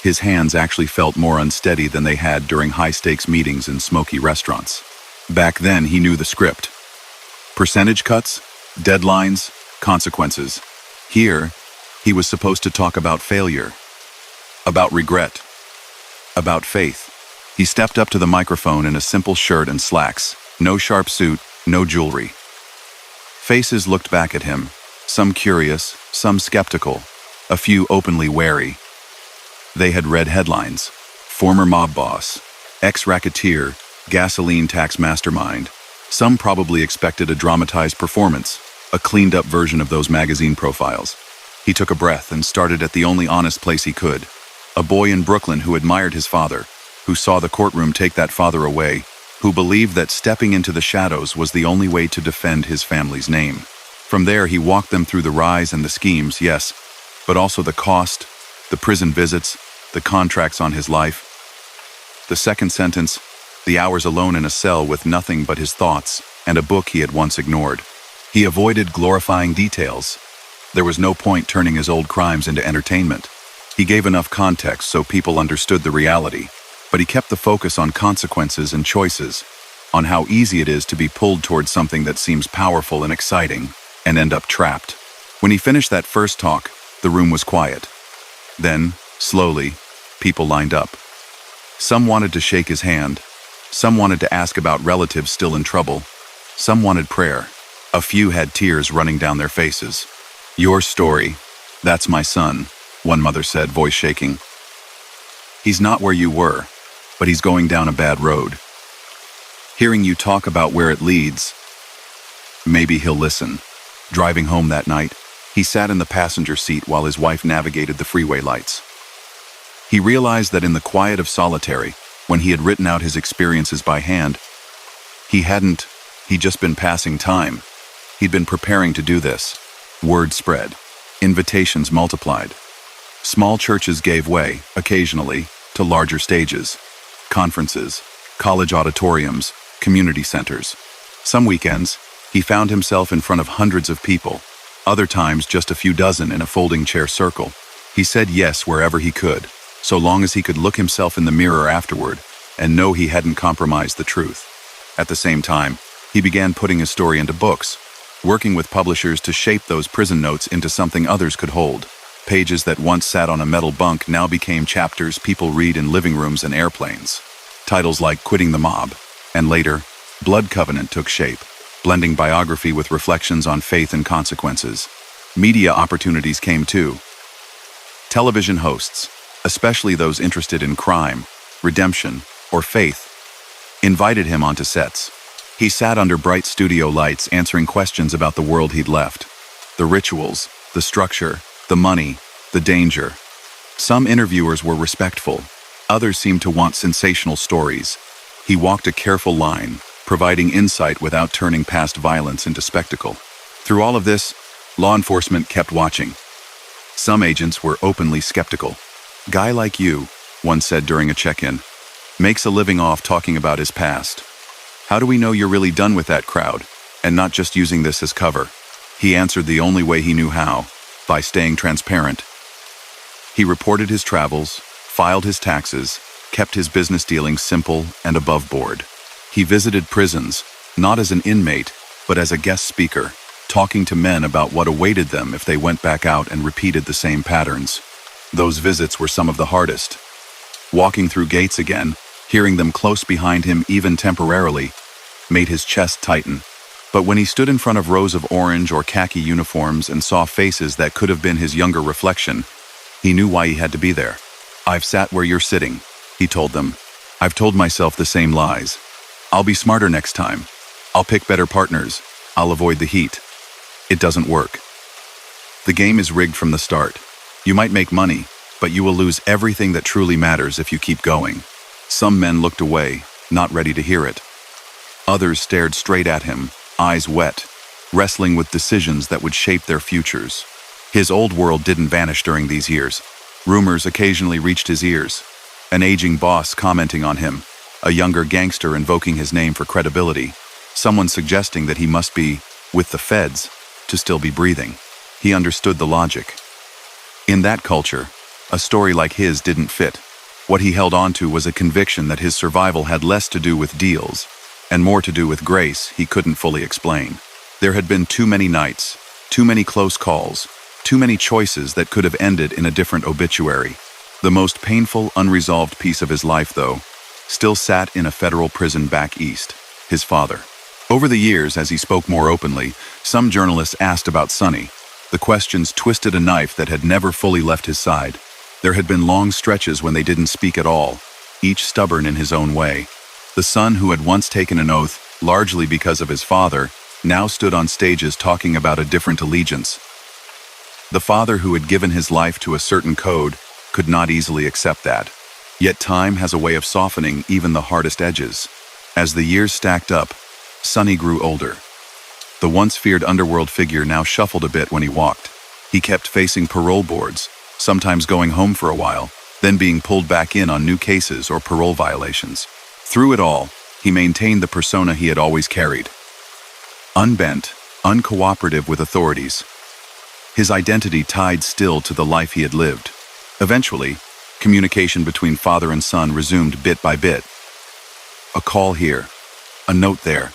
his hands actually felt more unsteady than they had during high-stakes meetings in smoky restaurants. Back then, he knew the script. Percentage cuts, deadlines, consequences. Here, he was supposed to talk about failure, about regret, about faith. He stepped up to the microphone in a simple shirt and slacks, no sharp suit, no jewelry. Faces looked back at him, some curious, some skeptical, a few openly wary. They had read headlines: former mob boss, ex-racketeer, gasoline tax mastermind. Some probably expected a dramatized performance, a cleaned-up version of those magazine profiles. He took a breath and started at the only honest place he could. A boy in Brooklyn who admired his father, who saw the courtroom take that father away, who believed that stepping into the shadows was the only way to defend his family's name. From there, he walked them through the rise and the schemes, yes, but also the cost, the prison visits, the contracts on his life. The second sentence, the hours alone in a cell with nothing but his thoughts and a book he had once ignored. He avoided glorifying details. There was no point turning his old crimes into entertainment. He gave enough context so people understood the reality, but he kept the focus on consequences and choices, on how easy it is to be pulled towards something that seems powerful and exciting and end up trapped. When he finished that first talk, the room was quiet. Then, slowly, people lined up. Some wanted to shake his hand. Some wanted to ask about relatives still in trouble. Some wanted prayer. A few had tears running down their faces. "Your story, that's my son," one mother said, voice shaking. "He's not where you were, but he's going down a bad road. Hearing you talk about where it leads, maybe he'll listen." Driving home that night, he sat in the passenger seat while his wife navigated the freeway lights. He realized that in the quiet of solitary, when he had written out his experiences by hand, he'd just been passing time. He'd been preparing to do this. Word spread. Invitations multiplied. Small churches gave way, occasionally, to larger stages. Conferences, college auditoriums, community centers. Some weekends, he found himself in front of hundreds of people. Other times, just a few dozen in a folding chair circle. He said yes wherever he could, so long as he could look himself in the mirror afterward and know he hadn't compromised the truth. At the same time, he began putting his story into books, working with publishers to shape those prison notes into something others could hold. Pages that once sat on a metal bunk now became chapters people read in living rooms and airplanes. Titles like Quitting the Mob, and later, Blood Covenant took shape, blending biography with reflections on faith and consequences. Media opportunities came too. Television hosts, especially those interested in crime, redemption, or faith, invited him onto sets. He sat under bright studio lights answering questions about the world he'd left. The rituals, the structure, the money, the danger. Some interviewers were respectful. Others seemed to want sensational stories. He walked a careful line, providing insight without turning past violence into spectacle. Through all of this, law enforcement kept watching. Some agents were openly skeptical. "Guy like you," one said during a check-in, "makes a living off talking about his past. How do we know you're really done with that crowd, and not just using this as cover?" He answered the only way he knew how, by staying transparent. He reported his travels, filed his taxes, kept his business dealings simple and above board. He visited prisons, not as an inmate, but as a guest speaker, talking to men about what awaited them if they went back out and repeated the same patterns. Those visits were some of the hardest. Walking through gates again, hearing them close behind him even temporarily, made his chest tighten. But when he stood in front of rows of orange or khaki uniforms and saw faces that could have been his younger reflection, he knew why he had to be there. "I've sat where you're sitting," he told them. "I've told myself the same lies. I'll be smarter next time. I'll pick better partners. I'll avoid the heat. It doesn't work. The game is rigged from the start. You might make money, but you will lose everything that truly matters if you keep going." Some men looked away, not ready to hear it. Others stared straight at him, eyes wet, wrestling with decisions that would shape their futures. His old world didn't vanish during these years. Rumors occasionally reached his ears. An aging boss commenting on him, a younger gangster invoking his name for credibility. someone suggesting that he must be with the feds to still be breathing. He understood the logic. In that culture, a story like his didn't fit. What he held on to was a conviction that his survival had less to do with deals and more to do with grace he couldn't fully explain. There had been too many nights, too many close calls, too many choices that could have ended in a different obituary. The most painful, unresolved piece of his life, though, still sat in a federal prison back east, his father. Over the years, as he spoke more openly, some journalists asked about Sonny. The questions twisted a knife that had never fully left his side. There had been long stretches when they didn't speak at all, each stubborn in his own way. The son who had once taken an oath, largely because of his father, now stood on stages talking about a different allegiance. The father who had given his life to a certain code could not easily accept that. Yet time has a way of softening even the hardest edges. As the years stacked up, Sonny grew older. The once feared underworld figure now shuffled a bit when he walked. He kept facing parole boards, sometimes going home for a while, then being pulled back in on new cases or parole violations. Through it all, he maintained the persona he had always carried. Unbent, uncooperative with authorities. His identity tied still to the life he had lived. Eventually, communication between father and son resumed bit by bit. A call here, a note there.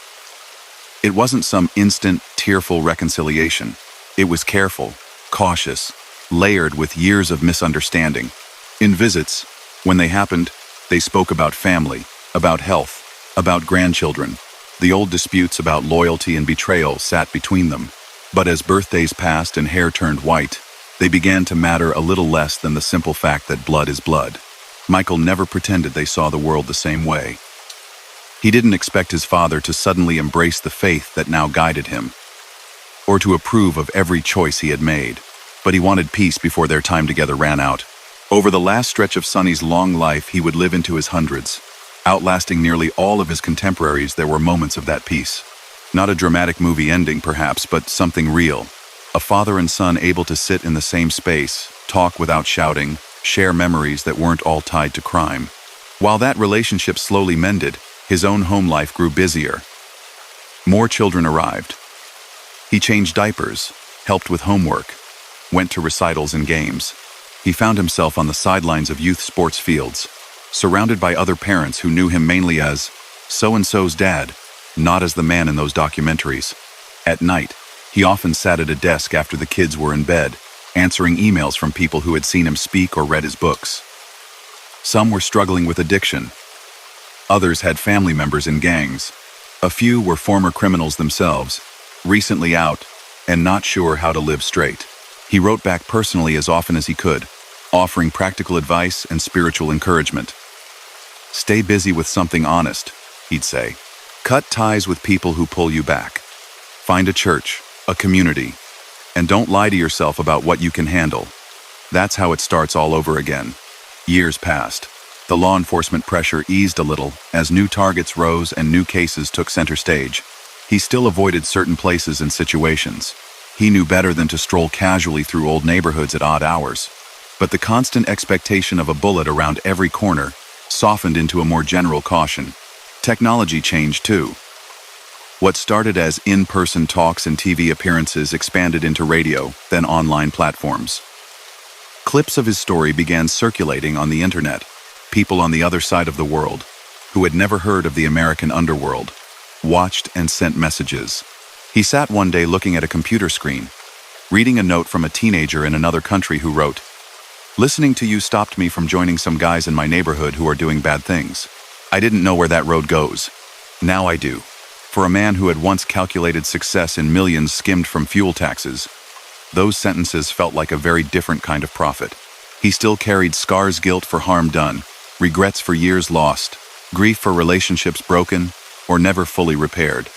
It wasn't some instant, tearful reconciliation. It was careful, cautious, layered with years of misunderstanding. In visits, when they happened, they spoke about family, about health, about grandchildren. The old disputes about loyalty and betrayal sat between them. But as birthdays passed and hair turned white, they began to matter a little less than the simple fact that blood is blood. Michael never pretended they saw the world the same way. He didn't expect his father to suddenly embrace the faith that now guided him, or to approve of every choice he had made, but he wanted peace before their time together ran out. Over the last stretch of Sonny's long life, he would live into his hundreds. Outlasting nearly all of his contemporaries, there were moments of that peace. Not a dramatic movie ending, perhaps, but something real. A father and son able to sit in the same space, talk without shouting, share memories that weren't all tied to crime. While that relationship slowly mended, his own home life grew busier. More children arrived. He changed diapers, helped with homework, went to recitals and games. He found himself on the sidelines of youth sports fields, surrounded by other parents who knew him mainly as so-and-so's dad, not as the man in those documentaries. At night, he often sat at a desk after the kids were in bed, answering emails from people who had seen him speak or read his books. Some were struggling with addiction. Others had family members in gangs. A few were former criminals themselves, recently out, and not sure how to live straight. He wrote back personally as often as he could, offering practical advice and spiritual encouragement. Stay busy with something honest, he'd say. Cut ties with people who pull you back. Find a church, a community, and don't lie to yourself about what you can handle. That's how it starts all over again. Years passed. The law enforcement pressure eased a little as new targets rose and new cases took center stage. He still avoided certain places and situations. He knew better than to stroll casually through old neighborhoods at odd hours. But the constant expectation of a bullet around every corner softened into a more general caution. Technology changed too. What started as in-person talks and TV appearances expanded into radio, then online platforms. Clips of his story began circulating on the internet. People on the other side of the world, who had never heard of the American underworld, watched and sent messages. He sat one day looking at a computer screen, reading a note from a teenager in another country who wrote, "Listening to you stopped me from joining some guys in my neighborhood who are doing bad things. I didn't know where that road goes. Now I do." For a man who had once calculated success in millions skimmed from fuel taxes, those sentences felt like a very different kind of profit. He still carried scars, guilt for harm done, regrets for years lost, grief for relationships broken or never fully repaired.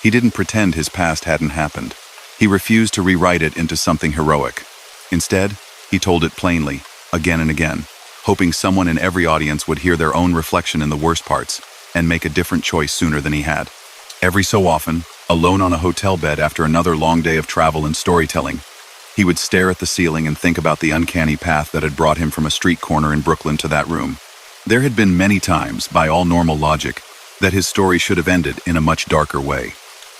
He didn't pretend his past hadn't happened. He refused to rewrite it into something heroic. Instead, he told it plainly, again and again, hoping someone in every audience would hear their own reflection in the worst parts and make a different choice sooner than he had. Every so often, alone on a hotel bed after another long day of travel and storytelling, he would stare at the ceiling and think about the uncanny path that had brought him from a street corner in Brooklyn to that room. There had been many times, by all normal logic, that his story should have ended in a much darker way.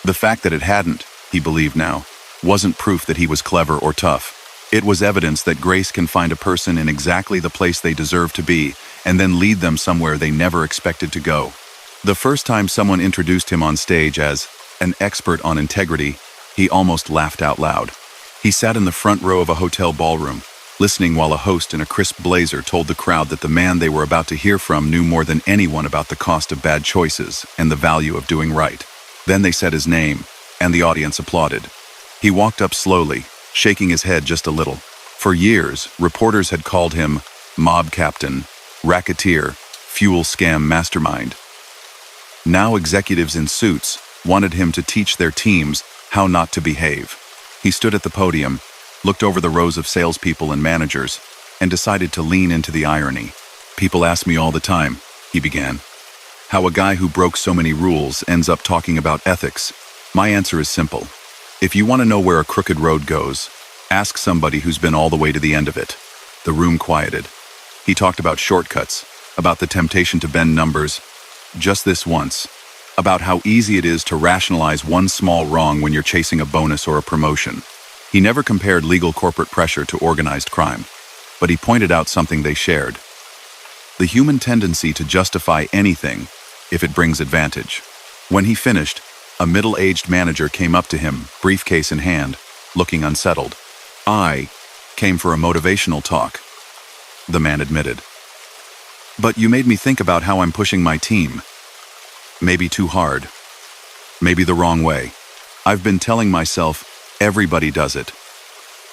The fact that it hadn't, he believed now, wasn't proof that he was clever or tough. It was evidence that grace can find a person in exactly the place they deserve to be and then lead them somewhere they never expected to go. The first time someone introduced him on stage as an expert on integrity, he almost laughed out loud. He sat in the front row of a hotel ballroom, listening while a host in a crisp blazer told the crowd that the man they were about to hear from knew more than anyone about the cost of bad choices and the value of doing right. Then they said his name, and the audience applauded. He walked up slowly, shaking his head just a little. For years, reporters had called him mob captain, racketeer, fuel scam mastermind. Now executives in suits wanted him to teach their teams how not to behave. He stood at the podium, looked over the rows of salespeople and managers, and decided to lean into the irony. People ask me all the time, he began, how a guy who broke so many rules ends up talking about ethics. My answer is simple. If you want to know where a crooked road goes, ask somebody who's been all the way to the end of it. The room quieted. He talked about shortcuts, about the temptation to bend numbers, just this once, about how easy it is to rationalize one small wrong when you're chasing a bonus or a promotion. He never compared legal corporate pressure to organized crime, but he pointed out something they shared. The human tendency to justify anything if it brings advantage. When he finished, a middle-aged manager came up to him, briefcase in hand, looking unsettled. I came for a motivational talk, the man admitted. But you made me think about how I'm pushing my team. Maybe too hard. Maybe the wrong way. I've been telling myself, everybody does it.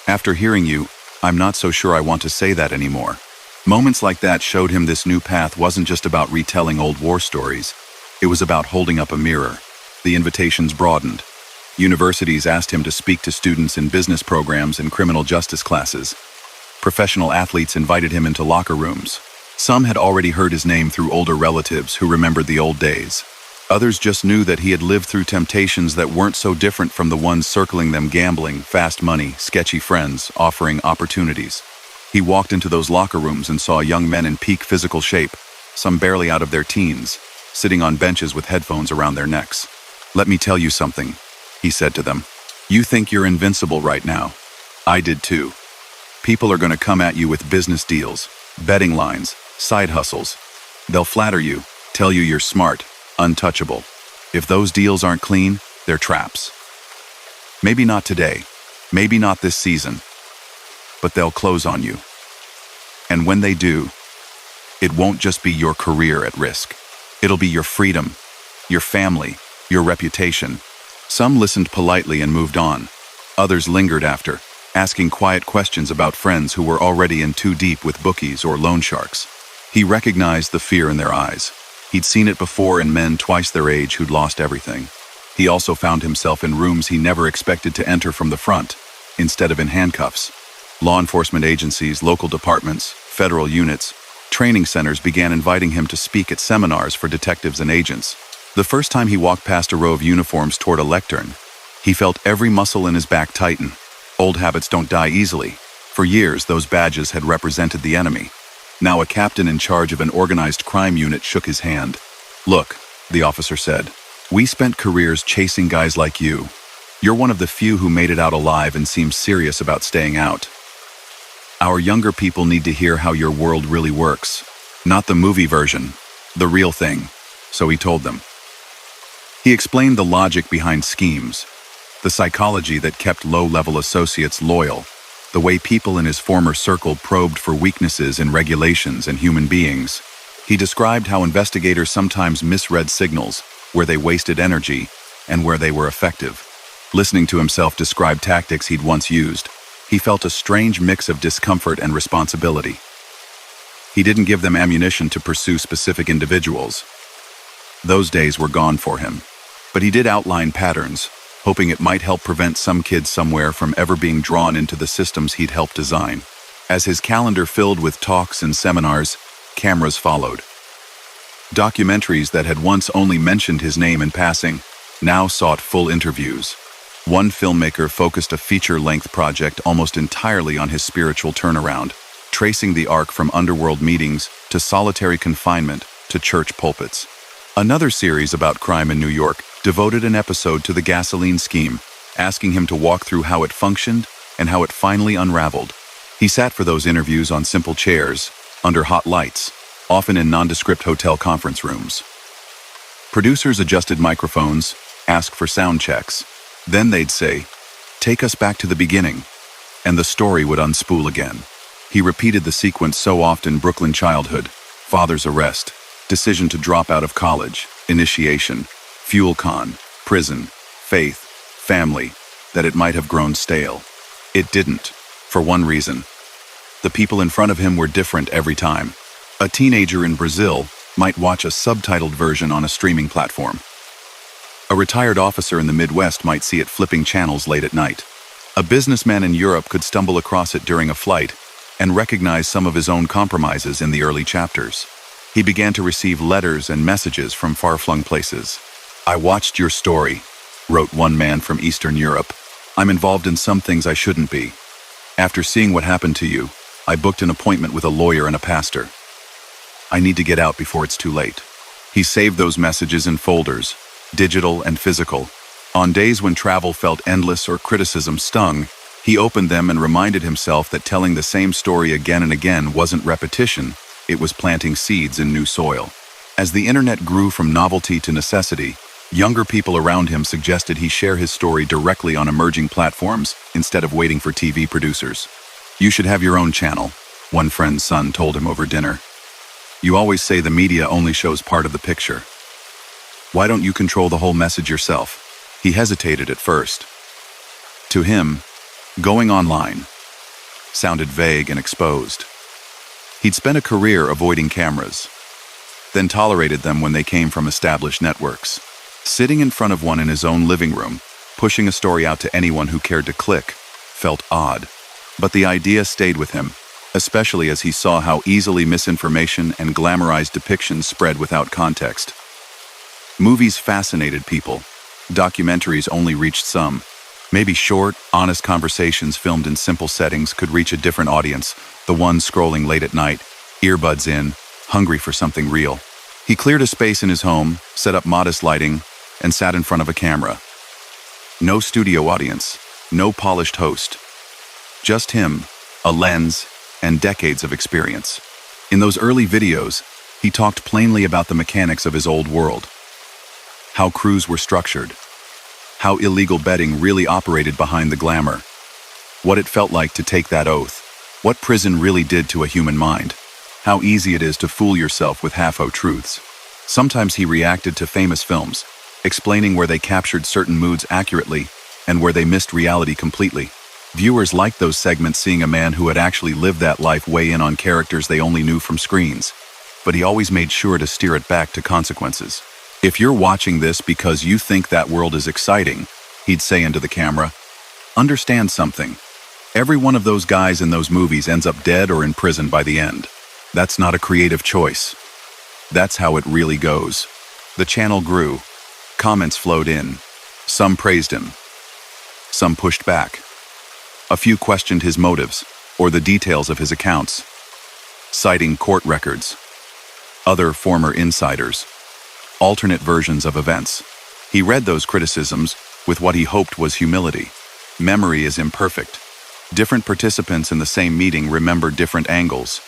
After hearing you, I'm not so sure I want to say that anymore. Moments like that showed him this new path wasn't just about retelling old war stories. It was about holding up a mirror. The invitations broadened. Universities asked him to speak to students in business programs and criminal justice classes. Professional athletes invited him into locker rooms. Some had already heard his name through older relatives who remembered the old days. Others just knew that he had lived through temptations that weren't so different from the ones circling them: gambling, fast money, sketchy friends, offering opportunities. He walked into those locker rooms and saw young men in peak physical shape, some barely out of their teens, sitting on benches with headphones around their necks. "Let me tell you something," he said to them. "You think you're invincible right now. I did too. People are going to come at you with business deals, betting lines, side hustles. They'll flatter you, tell you you're smart, untouchable. If those deals aren't clean, they're traps. Maybe not today, maybe not this season, but they'll close on you. And when they do, it won't just be your career at risk. It'll be your freedom, your family, your reputation." Some listened politely and moved on. Others lingered after, asking quiet questions about friends who were already in too deep with bookies or loan sharks. He recognized the fear in their eyes. He'd seen it before in men twice their age who'd lost everything. He also found himself in rooms he never expected to enter from the front, instead of in handcuffs. Law enforcement agencies, local departments, federal units, training centers began inviting him to speak at seminars for detectives and agents. The first time he walked past a row of uniforms toward a lectern, he felt every muscle in his back tighten. Old habits don't die easily. For years, those badges had represented the enemy. Now a captain in charge of an organized crime unit shook his hand. "Look," the officer said, "we spent careers chasing guys like you. You're one of the few who made it out alive and seems serious about staying out. Our younger people need to hear how your world really works. Not the movie version, the real thing." So he told them. He explained the logic behind schemes, the psychology that kept low-level associates loyal, the way people in his former circle probed for weaknesses in regulations and human beings. He described how investigators sometimes misread signals, where they wasted energy, and where they were effective. Listening to himself describe tactics he'd once used, he felt a strange mix of discomfort and responsibility. He didn't give them ammunition to pursue specific individuals. Those days were gone for him. But he did outline patterns, hoping it might help prevent some kid somewhere from ever being drawn into the systems he'd helped design. As his calendar filled with talks and seminars, cameras followed. Documentaries that had once only mentioned his name in passing now sought full interviews. One filmmaker focused a feature-length project almost entirely on his spiritual turnaround, tracing the arc from underworld meetings to solitary confinement to church pulpits. Another series about crime in New York devoted an episode to the gasoline scheme, asking him to walk through how it functioned and how it finally unraveled. He sat for those interviews on simple chairs, under hot lights, often in nondescript hotel conference rooms. Producers adjusted microphones, asked for sound checks. Then they'd say, "Take us back to the beginning," and the story would unspool again. He repeated the sequence so often: Brooklyn childhood, father's arrest, decision to drop out of college, initiation, fuel con, prison, faith, family, that it might have grown stale. It didn't, for one reason. The people in front of him were different every time. A teenager in Brazil might watch a subtitled version on a streaming platform. A retired officer in the Midwest might see it flipping channels late at night. A businessman in Europe could stumble across it during a flight and recognize some of his own compromises in the early chapters. He began to receive letters and messages from far-flung places. "I watched your story," wrote one man from Eastern Europe. "I'm involved in some things I shouldn't be. After seeing what happened to you, I booked an appointment with a lawyer and a pastor. I need to get out before it's too late." He saved those messages in folders, digital and physical. On days when travel felt endless or criticism stung, he opened them and reminded himself that telling the same story again and again wasn't repetition, it was planting seeds in new soil. As the internet grew from novelty to necessity, younger people around him suggested he share his story directly on emerging platforms instead of waiting for TV producers. "You should have your own channel," one friend's son told him over dinner. "You always say the media only shows part of the picture. Why don't you control the whole message yourself?" He hesitated at first. To him, going online sounded vague and exposed. He'd spent a career avoiding cameras, then tolerated them when they came from established networks. Sitting in front of one in his own living room, pushing a story out to anyone who cared to click, felt odd. But the idea stayed with him, especially as he saw how easily misinformation and glamorized depictions spread without context. Movies fascinated people. Documentaries only reached some. Maybe short, honest conversations filmed in simple settings could reach a different audience, the ones scrolling late at night, earbuds in, hungry for something real. He cleared a space in his home, set up modest lighting, and sat in front of a camera. No studio audience, no polished host. Just him, a lens, and decades of experience. In those early videos, he talked plainly about the mechanics of his old world. How crews were structured. How illegal betting really operated behind the glamour. What it felt like to take that oath. What prison really did to a human mind. How easy it is to fool yourself with half-o truths. Sometimes he reacted to famous films, explaining where they captured certain moods accurately and where they missed reality completely. Viewers liked those segments, seeing a man who had actually lived that life weigh in on characters they only knew from screens. But he always made sure to steer it back to consequences. "If you're watching this because you think that world is exciting," he'd say into the camera, "understand something. Every one of those guys in those movies ends up dead or in prison by the end. That's not a creative choice. That's how it really goes." The channel grew. Comments flowed in. Some praised him. Some pushed back. A few questioned his motives or the details of his accounts, citing court records, other former insiders, alternate versions of events. He read those criticisms with what he hoped was humility. Memory is imperfect. Different participants in the same meeting remember different angles.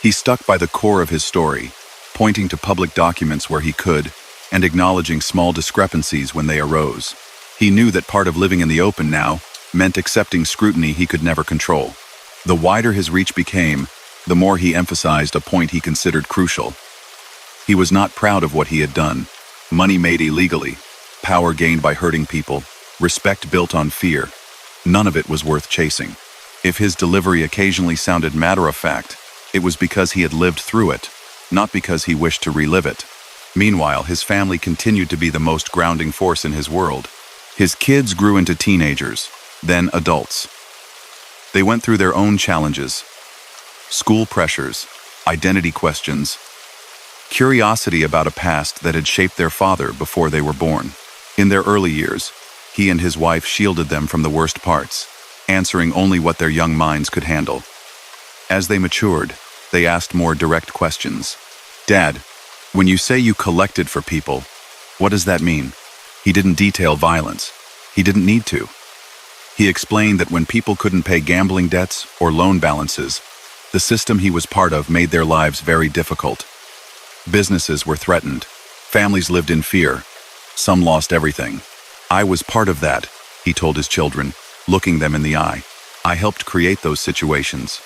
He stuck by the core of his story, pointing to public documents where he could, and acknowledging small discrepancies when they arose. He knew that part of living in the open now meant accepting scrutiny he could never control. The wider his reach became, the more he emphasized a point he considered crucial. He was not proud of what he had done. Money made illegally, power gained by hurting people, respect built on fear. None of it was worth chasing. If his delivery occasionally sounded matter-of-fact, it was because he had lived through it, not because he wished to relive it. Meanwhile, his family continued to be the most grounding force in his world. His kids grew into teenagers, then adults. They went through their own challenges, school pressures, identity questions, curiosity about a past that had shaped their father before they were born. In their early years, he and his wife shielded them from the worst parts, answering only what their young minds could handle. As they matured, they asked more direct questions. "Dad, When you say you collected for people, what does that mean? He didn't detail violence. He didn't need to. He explained that when people couldn't pay gambling debts or loan balances, the system he was part of made their lives very difficult. Businesses were threatened. Families lived in fear. Some lost everything. I was part of that, he told his children, looking them in the eye. I helped create those situations.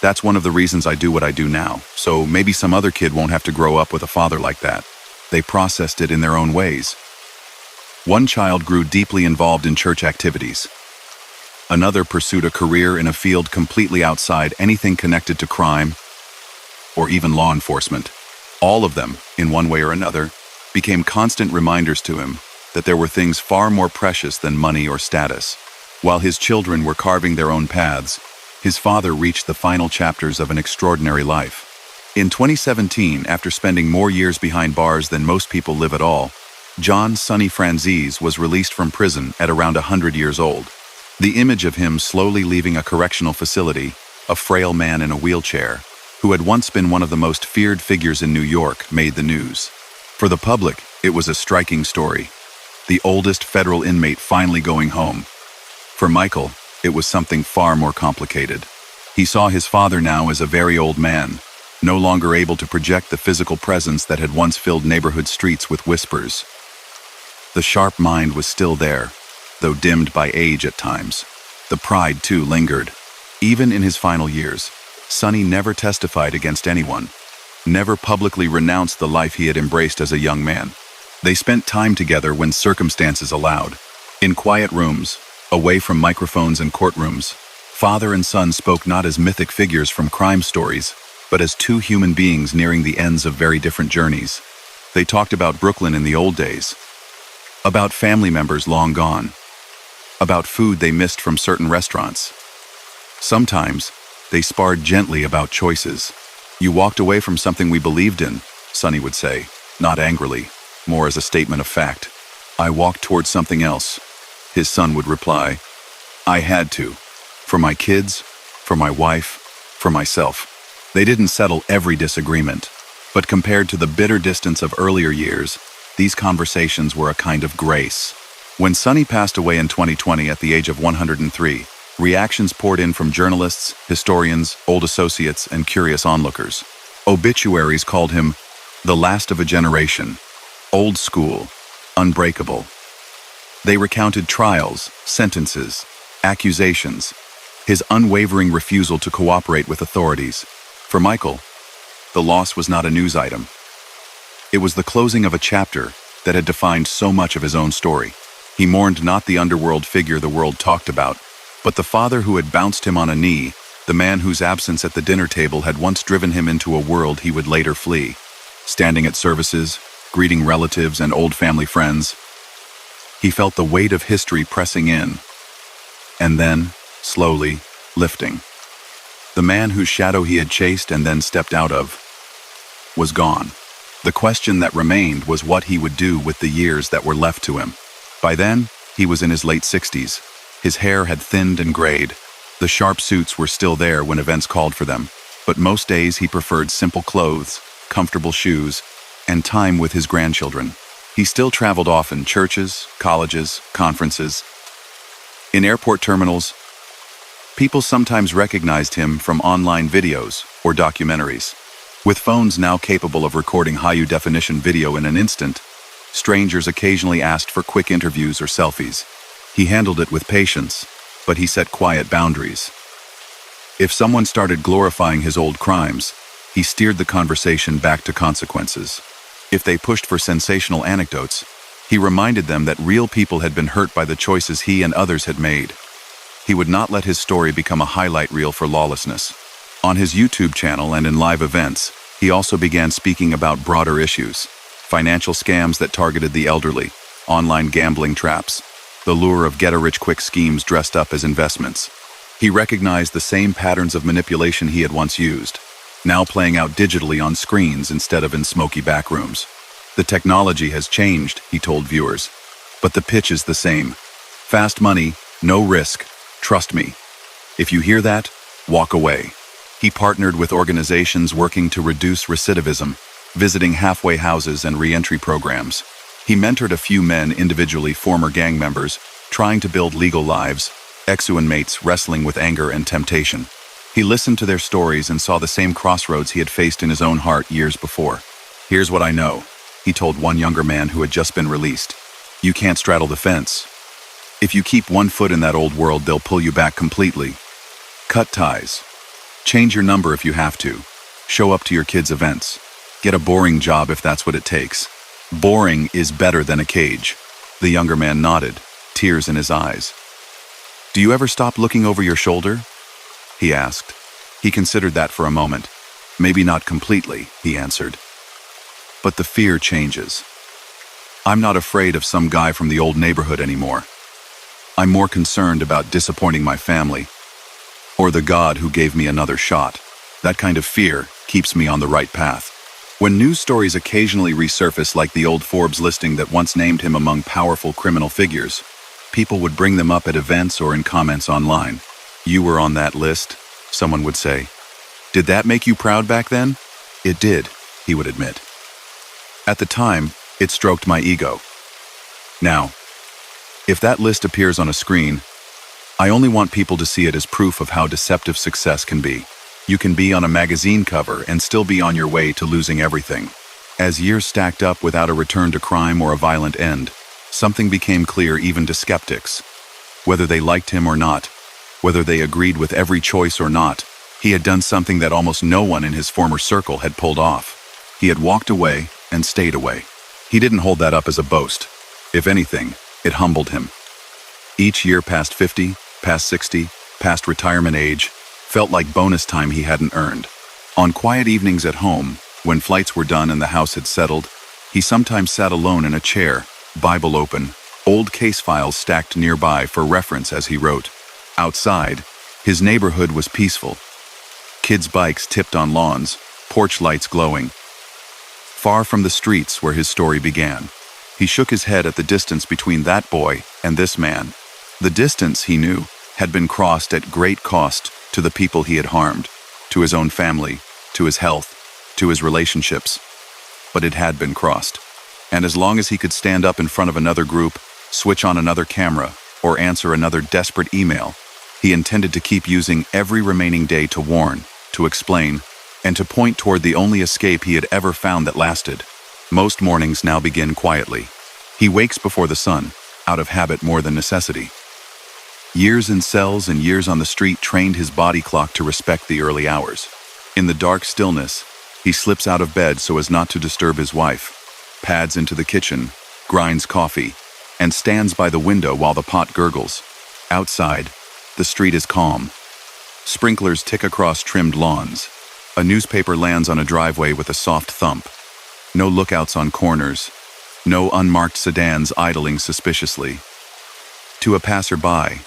That's one of the reasons I do what I do now, so maybe some other kid won't have to grow up with a father like that. They processed it in their own ways. One child grew deeply involved in church activities. Another pursued a career in a field completely outside anything connected to crime or even law enforcement. All of them, in one way or another, became constant reminders to him that there were things far more precious than money or status. While his children were carving their own paths, his father reached the final chapters of an extraordinary life. In 2017, after spending more years behind bars than most people live at all, John "Sonny" Franzese was released from prison at around 100 years old. The image of him slowly leaving a correctional facility, a frail man in a wheelchair, who had once been one of the most feared figures in New York, made the news. For the public, it was a striking story. The oldest federal inmate finally going home. For Michael, it was something far more complicated. He saw his father now as a very old man, no longer able to project the physical presence that had once filled neighborhood streets with whispers. The sharp mind was still there, though dimmed by age at times. The pride, too, lingered. Even in his final years, Sonny never testified against anyone, never publicly renounced the life he had embraced as a young man. They spent time together when circumstances allowed. In quiet rooms, away from microphones and courtrooms, father and son spoke not as mythic figures from crime stories, but as two human beings nearing the ends of very different journeys. They talked about Brooklyn in the old days, about family members long gone, about food they missed from certain restaurants. Sometimes, they sparred gently about choices. You walked away from something we believed in, Sonny would say, not angrily, more as a statement of fact. I walked towards something else, his son would reply. I had to. For my kids, for my wife, for myself. They didn't settle every disagreement, but compared to the bitter distance of earlier years, these conversations were a kind of grace. When Sonny passed away in 2020 at the age of 103, reactions poured in from journalists, historians, old associates, and curious onlookers. Obituaries called him the last of a generation, old school, unbreakable. They recounted trials, sentences, accusations, his unwavering refusal to cooperate with authorities. For Michael, the loss was not a news item. It was the closing of a chapter that had defined so much of his own story. He mourned not the underworld figure the world talked about, but the father who had bounced him on a knee, the man whose absence at the dinner table had once driven him into a world he would later flee. Standing at services, greeting relatives and old family friends, he felt the weight of history pressing in, and then, slowly, lifting. The man whose shadow he had chased and then stepped out of was gone. The question that remained was what he would do with the years that were left to him. By then, he was in his late 60s. His hair had thinned and grayed. The sharp suits were still there when events called for them, but most days he preferred simple clothes, comfortable shoes, and time with his grandchildren. He still traveled often: churches, colleges, conferences. In airport terminals, people sometimes recognized him from online videos or documentaries. With phones now capable of recording high-definition video in an instant, strangers occasionally asked for quick interviews or selfies. He handled it with patience, but he set quiet boundaries. If someone started glorifying his old crimes, he steered the conversation back to consequences. If they pushed for sensational anecdotes, he reminded them that real people had been hurt by the choices he and others had made. He would not let his story become a highlight reel for lawlessness. On his YouTube channel and in live events, he also began speaking about broader issues: financial scams that targeted the elderly, online gambling traps, the lure of get-a-rich-quick schemes dressed up as investments. He recognized the same patterns of manipulation he had once used, now playing out digitally on screens instead of in smoky back rooms. The technology has changed, he told viewers, but the pitch is the same. Fast money, no risk, trust me. If you hear that, walk away. He partnered with organizations working to reduce recidivism, visiting halfway houses and re-entry programs. He mentored a few men, individually former gang members, trying to build legal lives, ex-inmates wrestling with anger and temptation. He listened to their stories and saw the same crossroads he had faced in his own heart years before. "Here's what I know," he told one younger man who had just been released. "You can't straddle the fence. If you keep one foot in that old world, they'll pull you back completely. Cut ties. Change your number if you have to. Show up to your kids' events. Get a boring job if that's what it takes. Boring is better than a cage." The younger man nodded, tears in his eyes. "Do you ever stop looking over your shoulder?" he asked. He considered that for a moment. "Maybe not completely," he answered. "But the fear changes. I'm not afraid of some guy from the old neighborhood anymore. I'm more concerned about disappointing my family, or the God who gave me another shot. That kind of fear keeps me on the right path." When news stories occasionally resurface, like the old Forbes listing that once named him among powerful criminal figures, people would bring them up at events or in comments online. "You were on that list," someone would say. "Did that make you proud back then?" "It did," he would admit. "At the time, it stroked my ego. Now, if that list appears on a screen, I only want people to see it as proof of how deceptive success can be. You can be on a magazine cover and still be on your way to losing everything." As years stacked up without a return to crime or a violent end, something became clear even to skeptics. Whether they liked him or not, whether they agreed with every choice or not, he had done something that almost no one in his former circle had pulled off. He had walked away and stayed away. He didn't hold that up as a boast. If anything, it humbled him. Each year past 50, past 60, past retirement age, felt like bonus time he hadn't earned. On quiet evenings at home, when flights were done and the house had settled, he sometimes sat alone in a chair, Bible open, old case files stacked nearby for reference as he wrote. Outside, his neighborhood was peaceful. Kids' bikes tipped on lawns, porch lights glowing. Far from the streets where his story began, he shook his head at the distance between that boy and this man. The distance, he knew, had been crossed at great cost to the people he had harmed, to his own family, to his health, to his relationships. But it had been crossed. And as long as he could stand up in front of another group, switch on another camera, or answer another desperate email, he intended to keep using every remaining day to warn, to explain, and to point toward the only escape he had ever found that lasted. Most mornings now begin quietly. He wakes before the sun, out of habit more than necessity. Years in cells and years on the street trained his body clock to respect the early hours. In the dark stillness, he slips out of bed so as not to disturb his wife, pads into the kitchen, grinds coffee, and stands by the window while the pot gurgles. Outside, the street is calm. Sprinklers tick across trimmed lawns. A newspaper lands on a driveway with a soft thump. No lookouts on corners. No unmarked sedans idling suspiciously. To a passerby,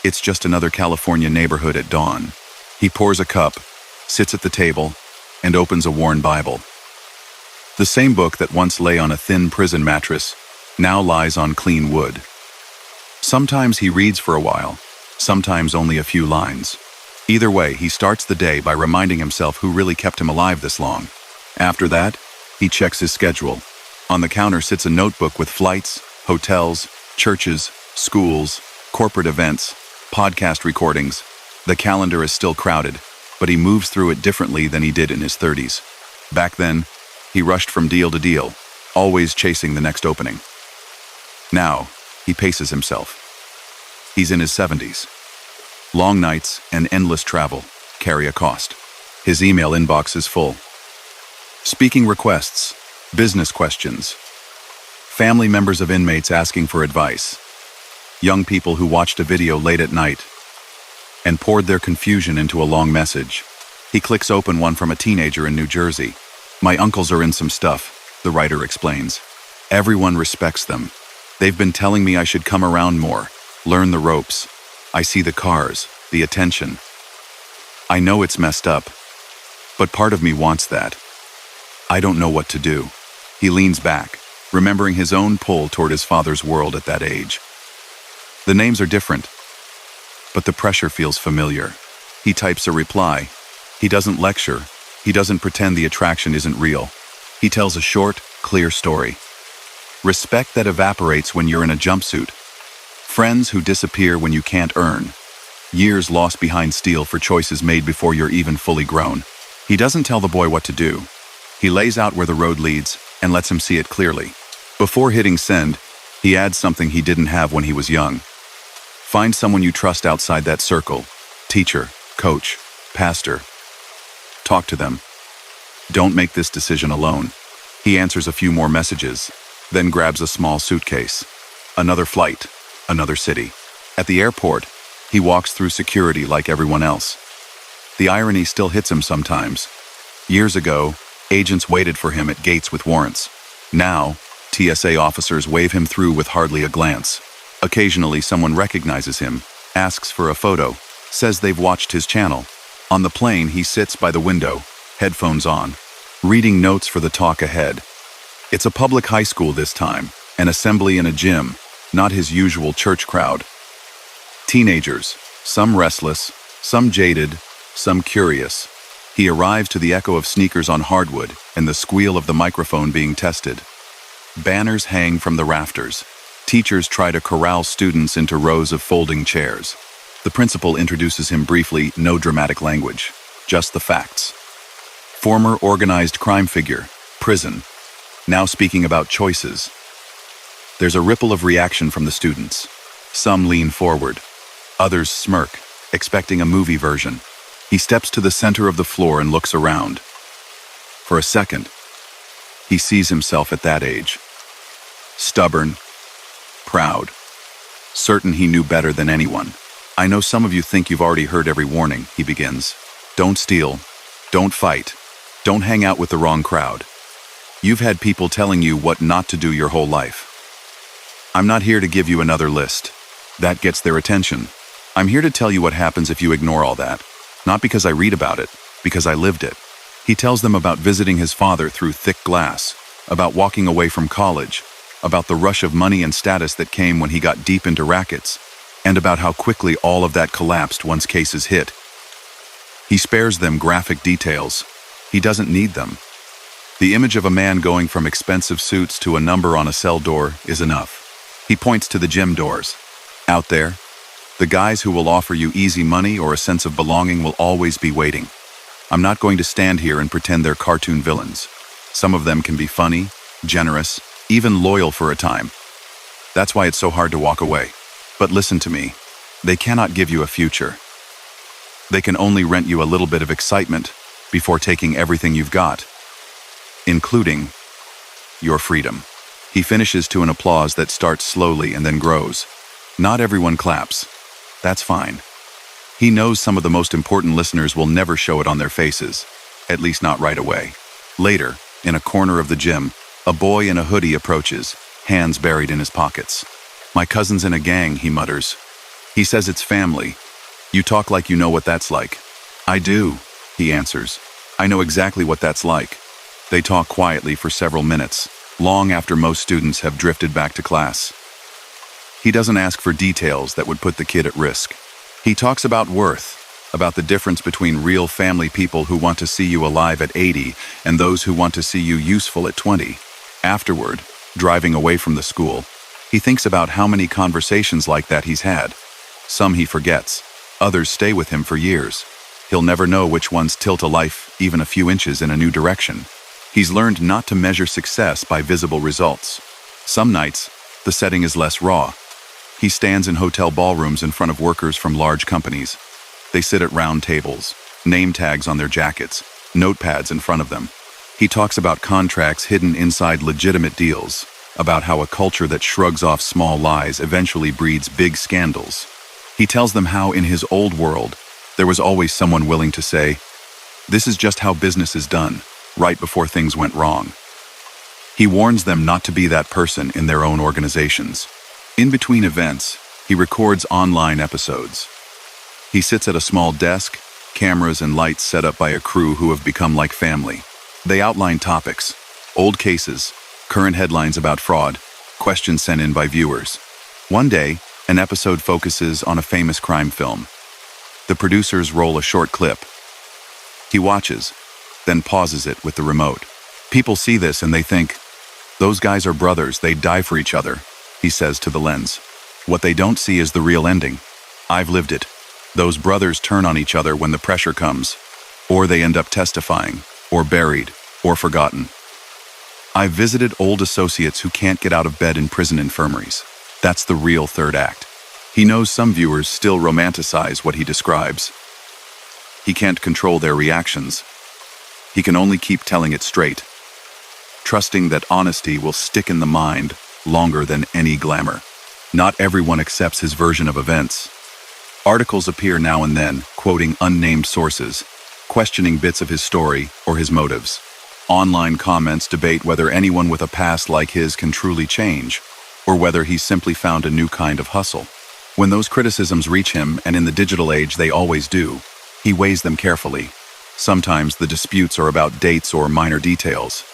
it's just another California neighborhood at dawn. He pours a cup, sits at the table, and opens a worn Bible. The same book that once lay on a thin prison mattress now lies on clean wood. Sometimes he reads for a while, sometimes only a few lines. Either way, he starts the day by reminding himself who really kept him alive this long. After that, he checks his schedule. On the counter sits a notebook with flights, hotels, churches, schools, corporate events, podcast recordings. The calendar is still crowded, but he moves through it differently than he did in his 30s. Back then, he rushed from deal to deal, always chasing the next opening. Now, he paces himself. He's in his 70s. Long nights and endless travel carry a cost. His email inbox is full. Speaking requests, business questions, family members of inmates asking for advice, young people who watched a video late at night and poured their confusion into a long message. He clicks open one from a teenager in New Jersey. "My uncles are in some stuff," the writer explains. "Everyone respects them. They've been telling me I should come around more, learn the ropes. I see the cars, the attention. I know it's messed up, but part of me wants that. I don't know what to do." He leans back, remembering his own pull toward his father's world at that age. The names are different, but the pressure feels familiar. He types a reply. He doesn't lecture. He doesn't pretend the attraction isn't real. He tells a short, clear story. Respect that evaporates when you're in a jumpsuit. Friends who disappear when you can't earn. Years lost behind steel for choices made before you're even fully grown. He doesn't tell the boy what to do. He lays out where the road leads and lets him see it clearly. Before hitting send, he adds something he didn't have when he was young. Find someone you trust outside that circle. Teacher, coach, pastor. Talk to them. Don't make this decision alone. He answers a few more messages, then grabs a small suitcase. Another flight, another city. At the airport, he walks through security like everyone else. The irony still hits him sometimes. Years ago, agents waited for him at gates with warrants. Now, TSA officers wave him through with hardly a glance. Occasionally, someone recognizes him, asks for a photo, says they've watched his channel. On the plane, he sits by the window, headphones on, reading notes for the talk ahead. It's a public high school this time, an assembly in a gym, not his usual church crowd. Teenagers, some restless, some jaded, some curious. He arrives to the echo of sneakers on hardwood and the squeal of the microphone being tested. Banners hang from the rafters. Teachers try to corral students into rows of folding chairs. The principal introduces him briefly, no dramatic language, just the facts. Former organized crime figure, prison, now speaking about choices. There's a ripple of reaction from the students. Some lean forward, others smirk, expecting a movie version. He steps to the center of the floor and looks around. For a second, he sees himself at that age. Stubborn, proud, certain he knew better than anyone. I know some of you think you've already heard every warning, he begins. Don't steal, don't fight, don't hang out with the wrong crowd. You've had people telling you what not to do your whole life. I'm not here to give you another list. That gets their attention. I'm here to tell you what happens if you ignore all that. Not because I read about it, because I lived it. He tells them about visiting his father through thick glass, about walking away from college, about the rush of money and status that came when he got deep into rackets, and about how quickly all of that collapsed once cases hit. He spares them graphic details. He doesn't need them. The image of a man going from expensive suits to a number on a cell door is enough. He points to the gym doors. Out there, the guys who will offer you easy money or a sense of belonging will always be waiting. I'm not going to stand here and pretend they're cartoon villains. Some of them can be funny, generous, even loyal for a time. That's why it's so hard to walk away. But listen to me. They cannot give you a future. They can only rent you a little bit of excitement before taking everything you've got, including your freedom. He finishes to an applause that starts slowly and then grows. Not everyone claps. That's fine. He knows some of the most important listeners will never show it on their faces, at least not right away. Later, in a corner of the gym, a boy in a hoodie approaches, hands buried in his pockets. My cousin's in a gang, he mutters. He says it's family. You talk like you know what that's like. I do, he answers. I know exactly what that's like. They talk quietly for several minutes, long after most students have drifted back to class. He doesn't ask for details that would put the kid at risk. He talks about worth, about the difference between real family people who want to see you alive at 80 and those who want to see you useful at 20. Afterward, driving away from the school, he thinks about how many conversations like that he's had. Some he forgets, others stay with him for years. He'll never know which ones tilt a life even a few inches in a new direction. He's learned not to measure success by visible results. Some nights, the setting is less raw. He stands in hotel ballrooms in front of workers from large companies. They sit at round tables, name tags on their jackets, notepads in front of them. He talks about contracts hidden inside legitimate deals, about how a culture that shrugs off small lies eventually breeds big scandals. He tells them how in his old world, there was always someone willing to say, "This is just how business is done," right before things went wrong. He warns them not to be that person in their own organizations. In between events, he records online episodes. He sits at a small desk, cameras and lights set up by a crew who have become like family. They outline topics, old cases, current headlines about fraud, questions sent in by viewers. One day, an episode focuses on a famous crime film. The producers roll a short clip. He watches, then pauses it with the remote. People see this and they think, those guys are brothers, they'd die for each other, he says to the lens. What they don't see is the real ending. I've lived it. Those brothers turn on each other when the pressure comes, or they end up testifying, or buried, or forgotten. I've visited old associates who can't get out of bed in prison infirmaries. That's the real third act. He knows some viewers still romanticize what he describes. He can't control their reactions. He can only keep telling it straight, trusting that honesty will stick in the mind longer than any glamour. Not everyone accepts his version of events. Articles appear now and then, quoting unnamed sources, questioning bits of his story or his motives. Online comments debate whether anyone with a past like his can truly change, or whether he's simply found a new kind of hustle. When those criticisms reach him, and in the digital age they always do, he weighs them carefully. Sometimes the disputes are about dates or minor details.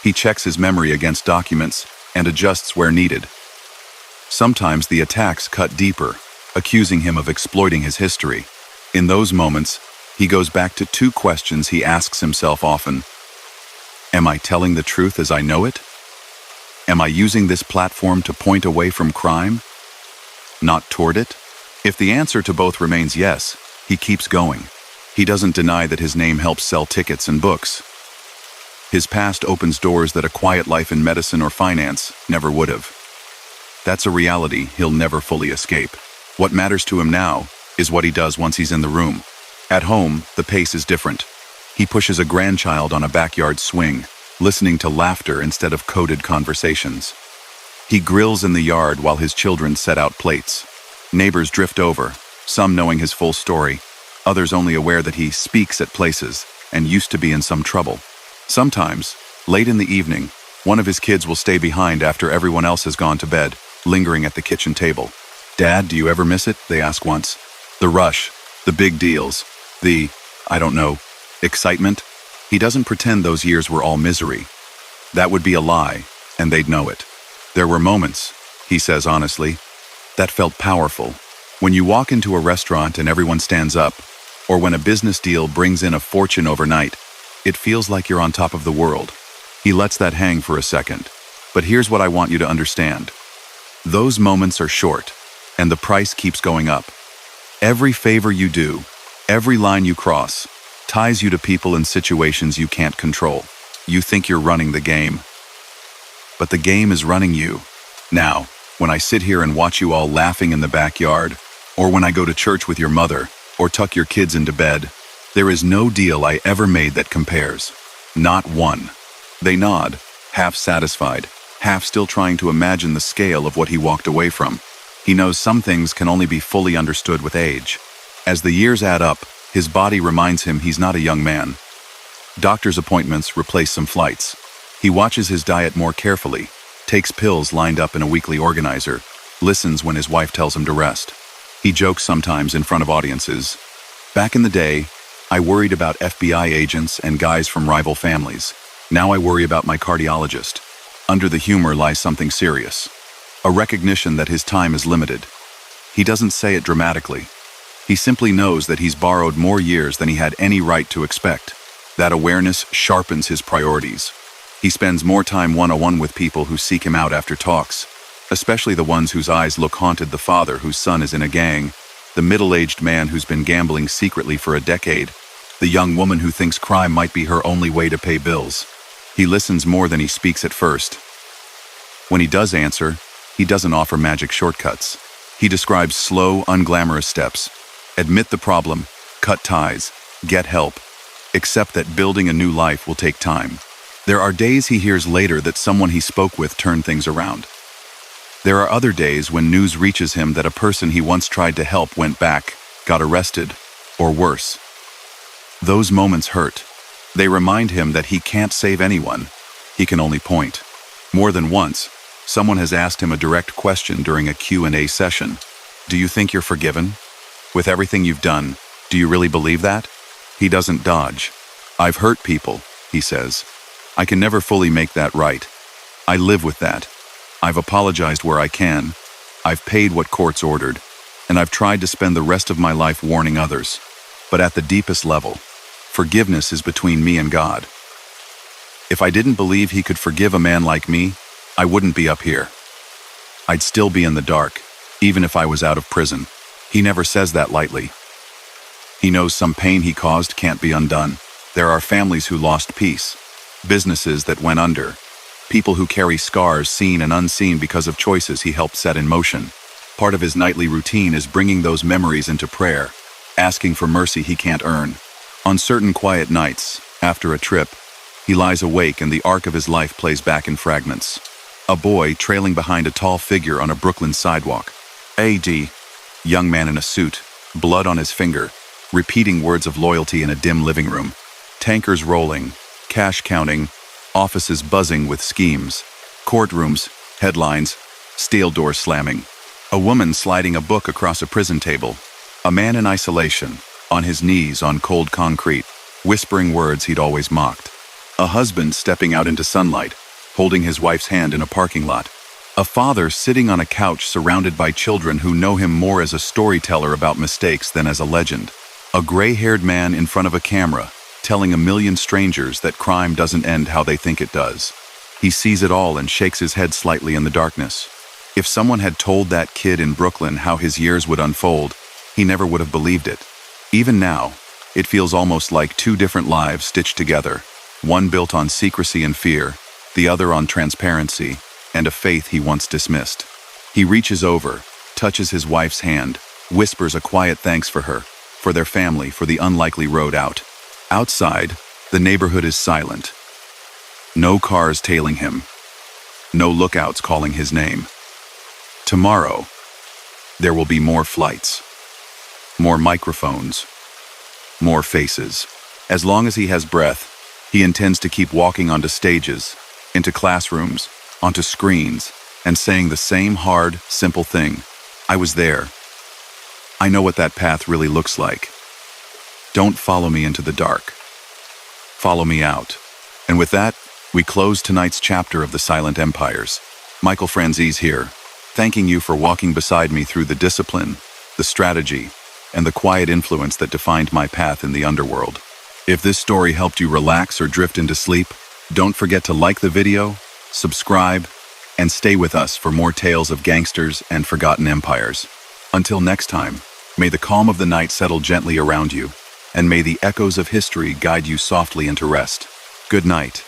He checks his memory against documents and adjusts where needed. Sometimes the attacks cut deeper, accusing him of exploiting his history. In those moments, he goes back to two questions he asks himself often. Am I telling the truth as I know it? Am I using this platform to point away from crime, not toward it? If the answer to both remains yes, he keeps going. He doesn't deny that his name helps sell tickets and books. His past opens doors that a quiet life in medicine or finance never would have. That's a reality he'll never fully escape. What matters to him now is what he does once he's in the room. At home, the pace is different. He pushes a grandchild on a backyard swing, listening to laughter instead of coded conversations. He grills in the yard while his children set out plates. Neighbors drift over, some knowing his full story, others only aware that he speaks at places and used to be in some trouble. Sometimes, late in the evening, one of his kids will stay behind after everyone else has gone to bed, lingering at the kitchen table. "Dad, do you ever miss it?" they ask once. The rush, the big deals, the, I don't know, excitement. He doesn't pretend those years were all misery. That would be a lie, and they'd know it. There were moments, he says honestly, that felt powerful. When you walk into a restaurant and everyone stands up, or when a business deal brings in a fortune overnight, it feels like you're on top of the world. He lets that hang for a second. But here's what I want you to understand. Those moments are short, and the price keeps going up. Every favor you do, every line you cross, ties you to people and situations you can't control. You think you're running the game, but the game is running you. Now, when I sit here and watch you all laughing in the backyard, or when I go to church with your mother, or tuck your kids into bed, there is no deal I ever made that compares. Not one. They nod, half satisfied, half still trying to imagine the scale of what he walked away from. He knows some things can only be fully understood with age. As the years add up, his body reminds him he's not a young man. Doctor's appointments replace some flights. He watches his diet more carefully, takes pills lined up in a weekly organizer, listens when his wife tells him to rest. He jokes sometimes in front of audiences. Back in the day, I worried about FBI agents and guys from rival families. Now I worry about my cardiologist. Under the humor lies something serious. A recognition that his time is limited. He doesn't say it dramatically. He simply knows that he's borrowed more years than he had any right to expect. That awareness sharpens his priorities. He spends more time one-on-one with people who seek him out after talks, especially the ones whose eyes look haunted: the father whose son is in a gang, the middle-aged man who's been gambling secretly for a decade, the young woman who thinks crime might be her only way to pay bills. He listens more than he speaks at first. When he does answer, he doesn't offer magic shortcuts. He describes slow, unglamorous steps. Admit the problem, cut ties, get help. Accept that building a new life will take time. There are days he hears later that someone he spoke with turned things around. There are other days when news reaches him that a person he once tried to help went back, got arrested, or worse. Those moments hurt. They remind him that he can't save anyone. He can only point. More than once, someone has asked him a direct question during a Q&A session. Do you think you're forgiven? With everything you've done, do you really believe that? He doesn't dodge. I've hurt people, he says. I can never fully make that right. I live with that. I've apologized where I can. I've paid what courts ordered. And I've tried to spend the rest of my life warning others. But at the deepest level, forgiveness is between me and God. If I didn't believe he could forgive a man like me, I wouldn't be up here. I'd still be in the dark, even if I was out of prison. He never says that lightly. He knows some pain he caused can't be undone. There are families who lost peace, businesses that went under, people who carry scars seen and unseen because of choices he helped set in motion. Part of his nightly routine is bringing those memories into prayer, asking for mercy he can't earn. On certain quiet nights, after a trip, he lies awake and the arc of his life plays back in fragments. A boy trailing behind a tall figure on a Brooklyn sidewalk. A.D. Young man in a suit, blood on his finger, repeating words of loyalty in a dim living room. Tankers rolling, cash counting, offices buzzing with schemes. Courtrooms, headlines, steel doors slamming. A woman sliding a book across a prison table. A man in isolation, on his knees on cold concrete, whispering words he'd always mocked. A husband stepping out into sunlight, holding his wife's hand in a parking lot. A father sitting on a couch surrounded by children who know him more as a storyteller about mistakes than as a legend. A gray-haired man in front of a camera, telling a million strangers that crime doesn't end how they think it does. He sees it all and shakes his head slightly in the darkness. If someone had told that kid in Brooklyn how his years would unfold, he never would have believed it. Even now, it feels almost like two different lives stitched together, one built on secrecy and fear, the other on transparency and a faith he once dismissed. He reaches over, touches his wife's hand, whispers a quiet thanks for her, for their family, for the unlikely road out. Outside, the neighborhood is silent. No cars tailing him. No lookouts calling his name. Tomorrow, there will be more flights, more microphones, more faces. As long as he has breath, he intends to keep walking onto stages, into classrooms, onto screens, and saying the same hard, simple thing. I was there. I know what that path really looks like. Don't follow me into the dark. Follow me out. And with that, we close tonight's chapter of The Silent Empires. Michael Franzese here, thanking you for walking beside me through the discipline, the strategy, and the quiet influence that defined my path in the underworld. If this story helped you relax or drift into sleep, don't forget to like the video, subscribe, and stay with us for more tales of gangsters and forgotten empires. Until next time, may the calm of the night settle gently around you, and may the echoes of history guide you softly into rest. Good night.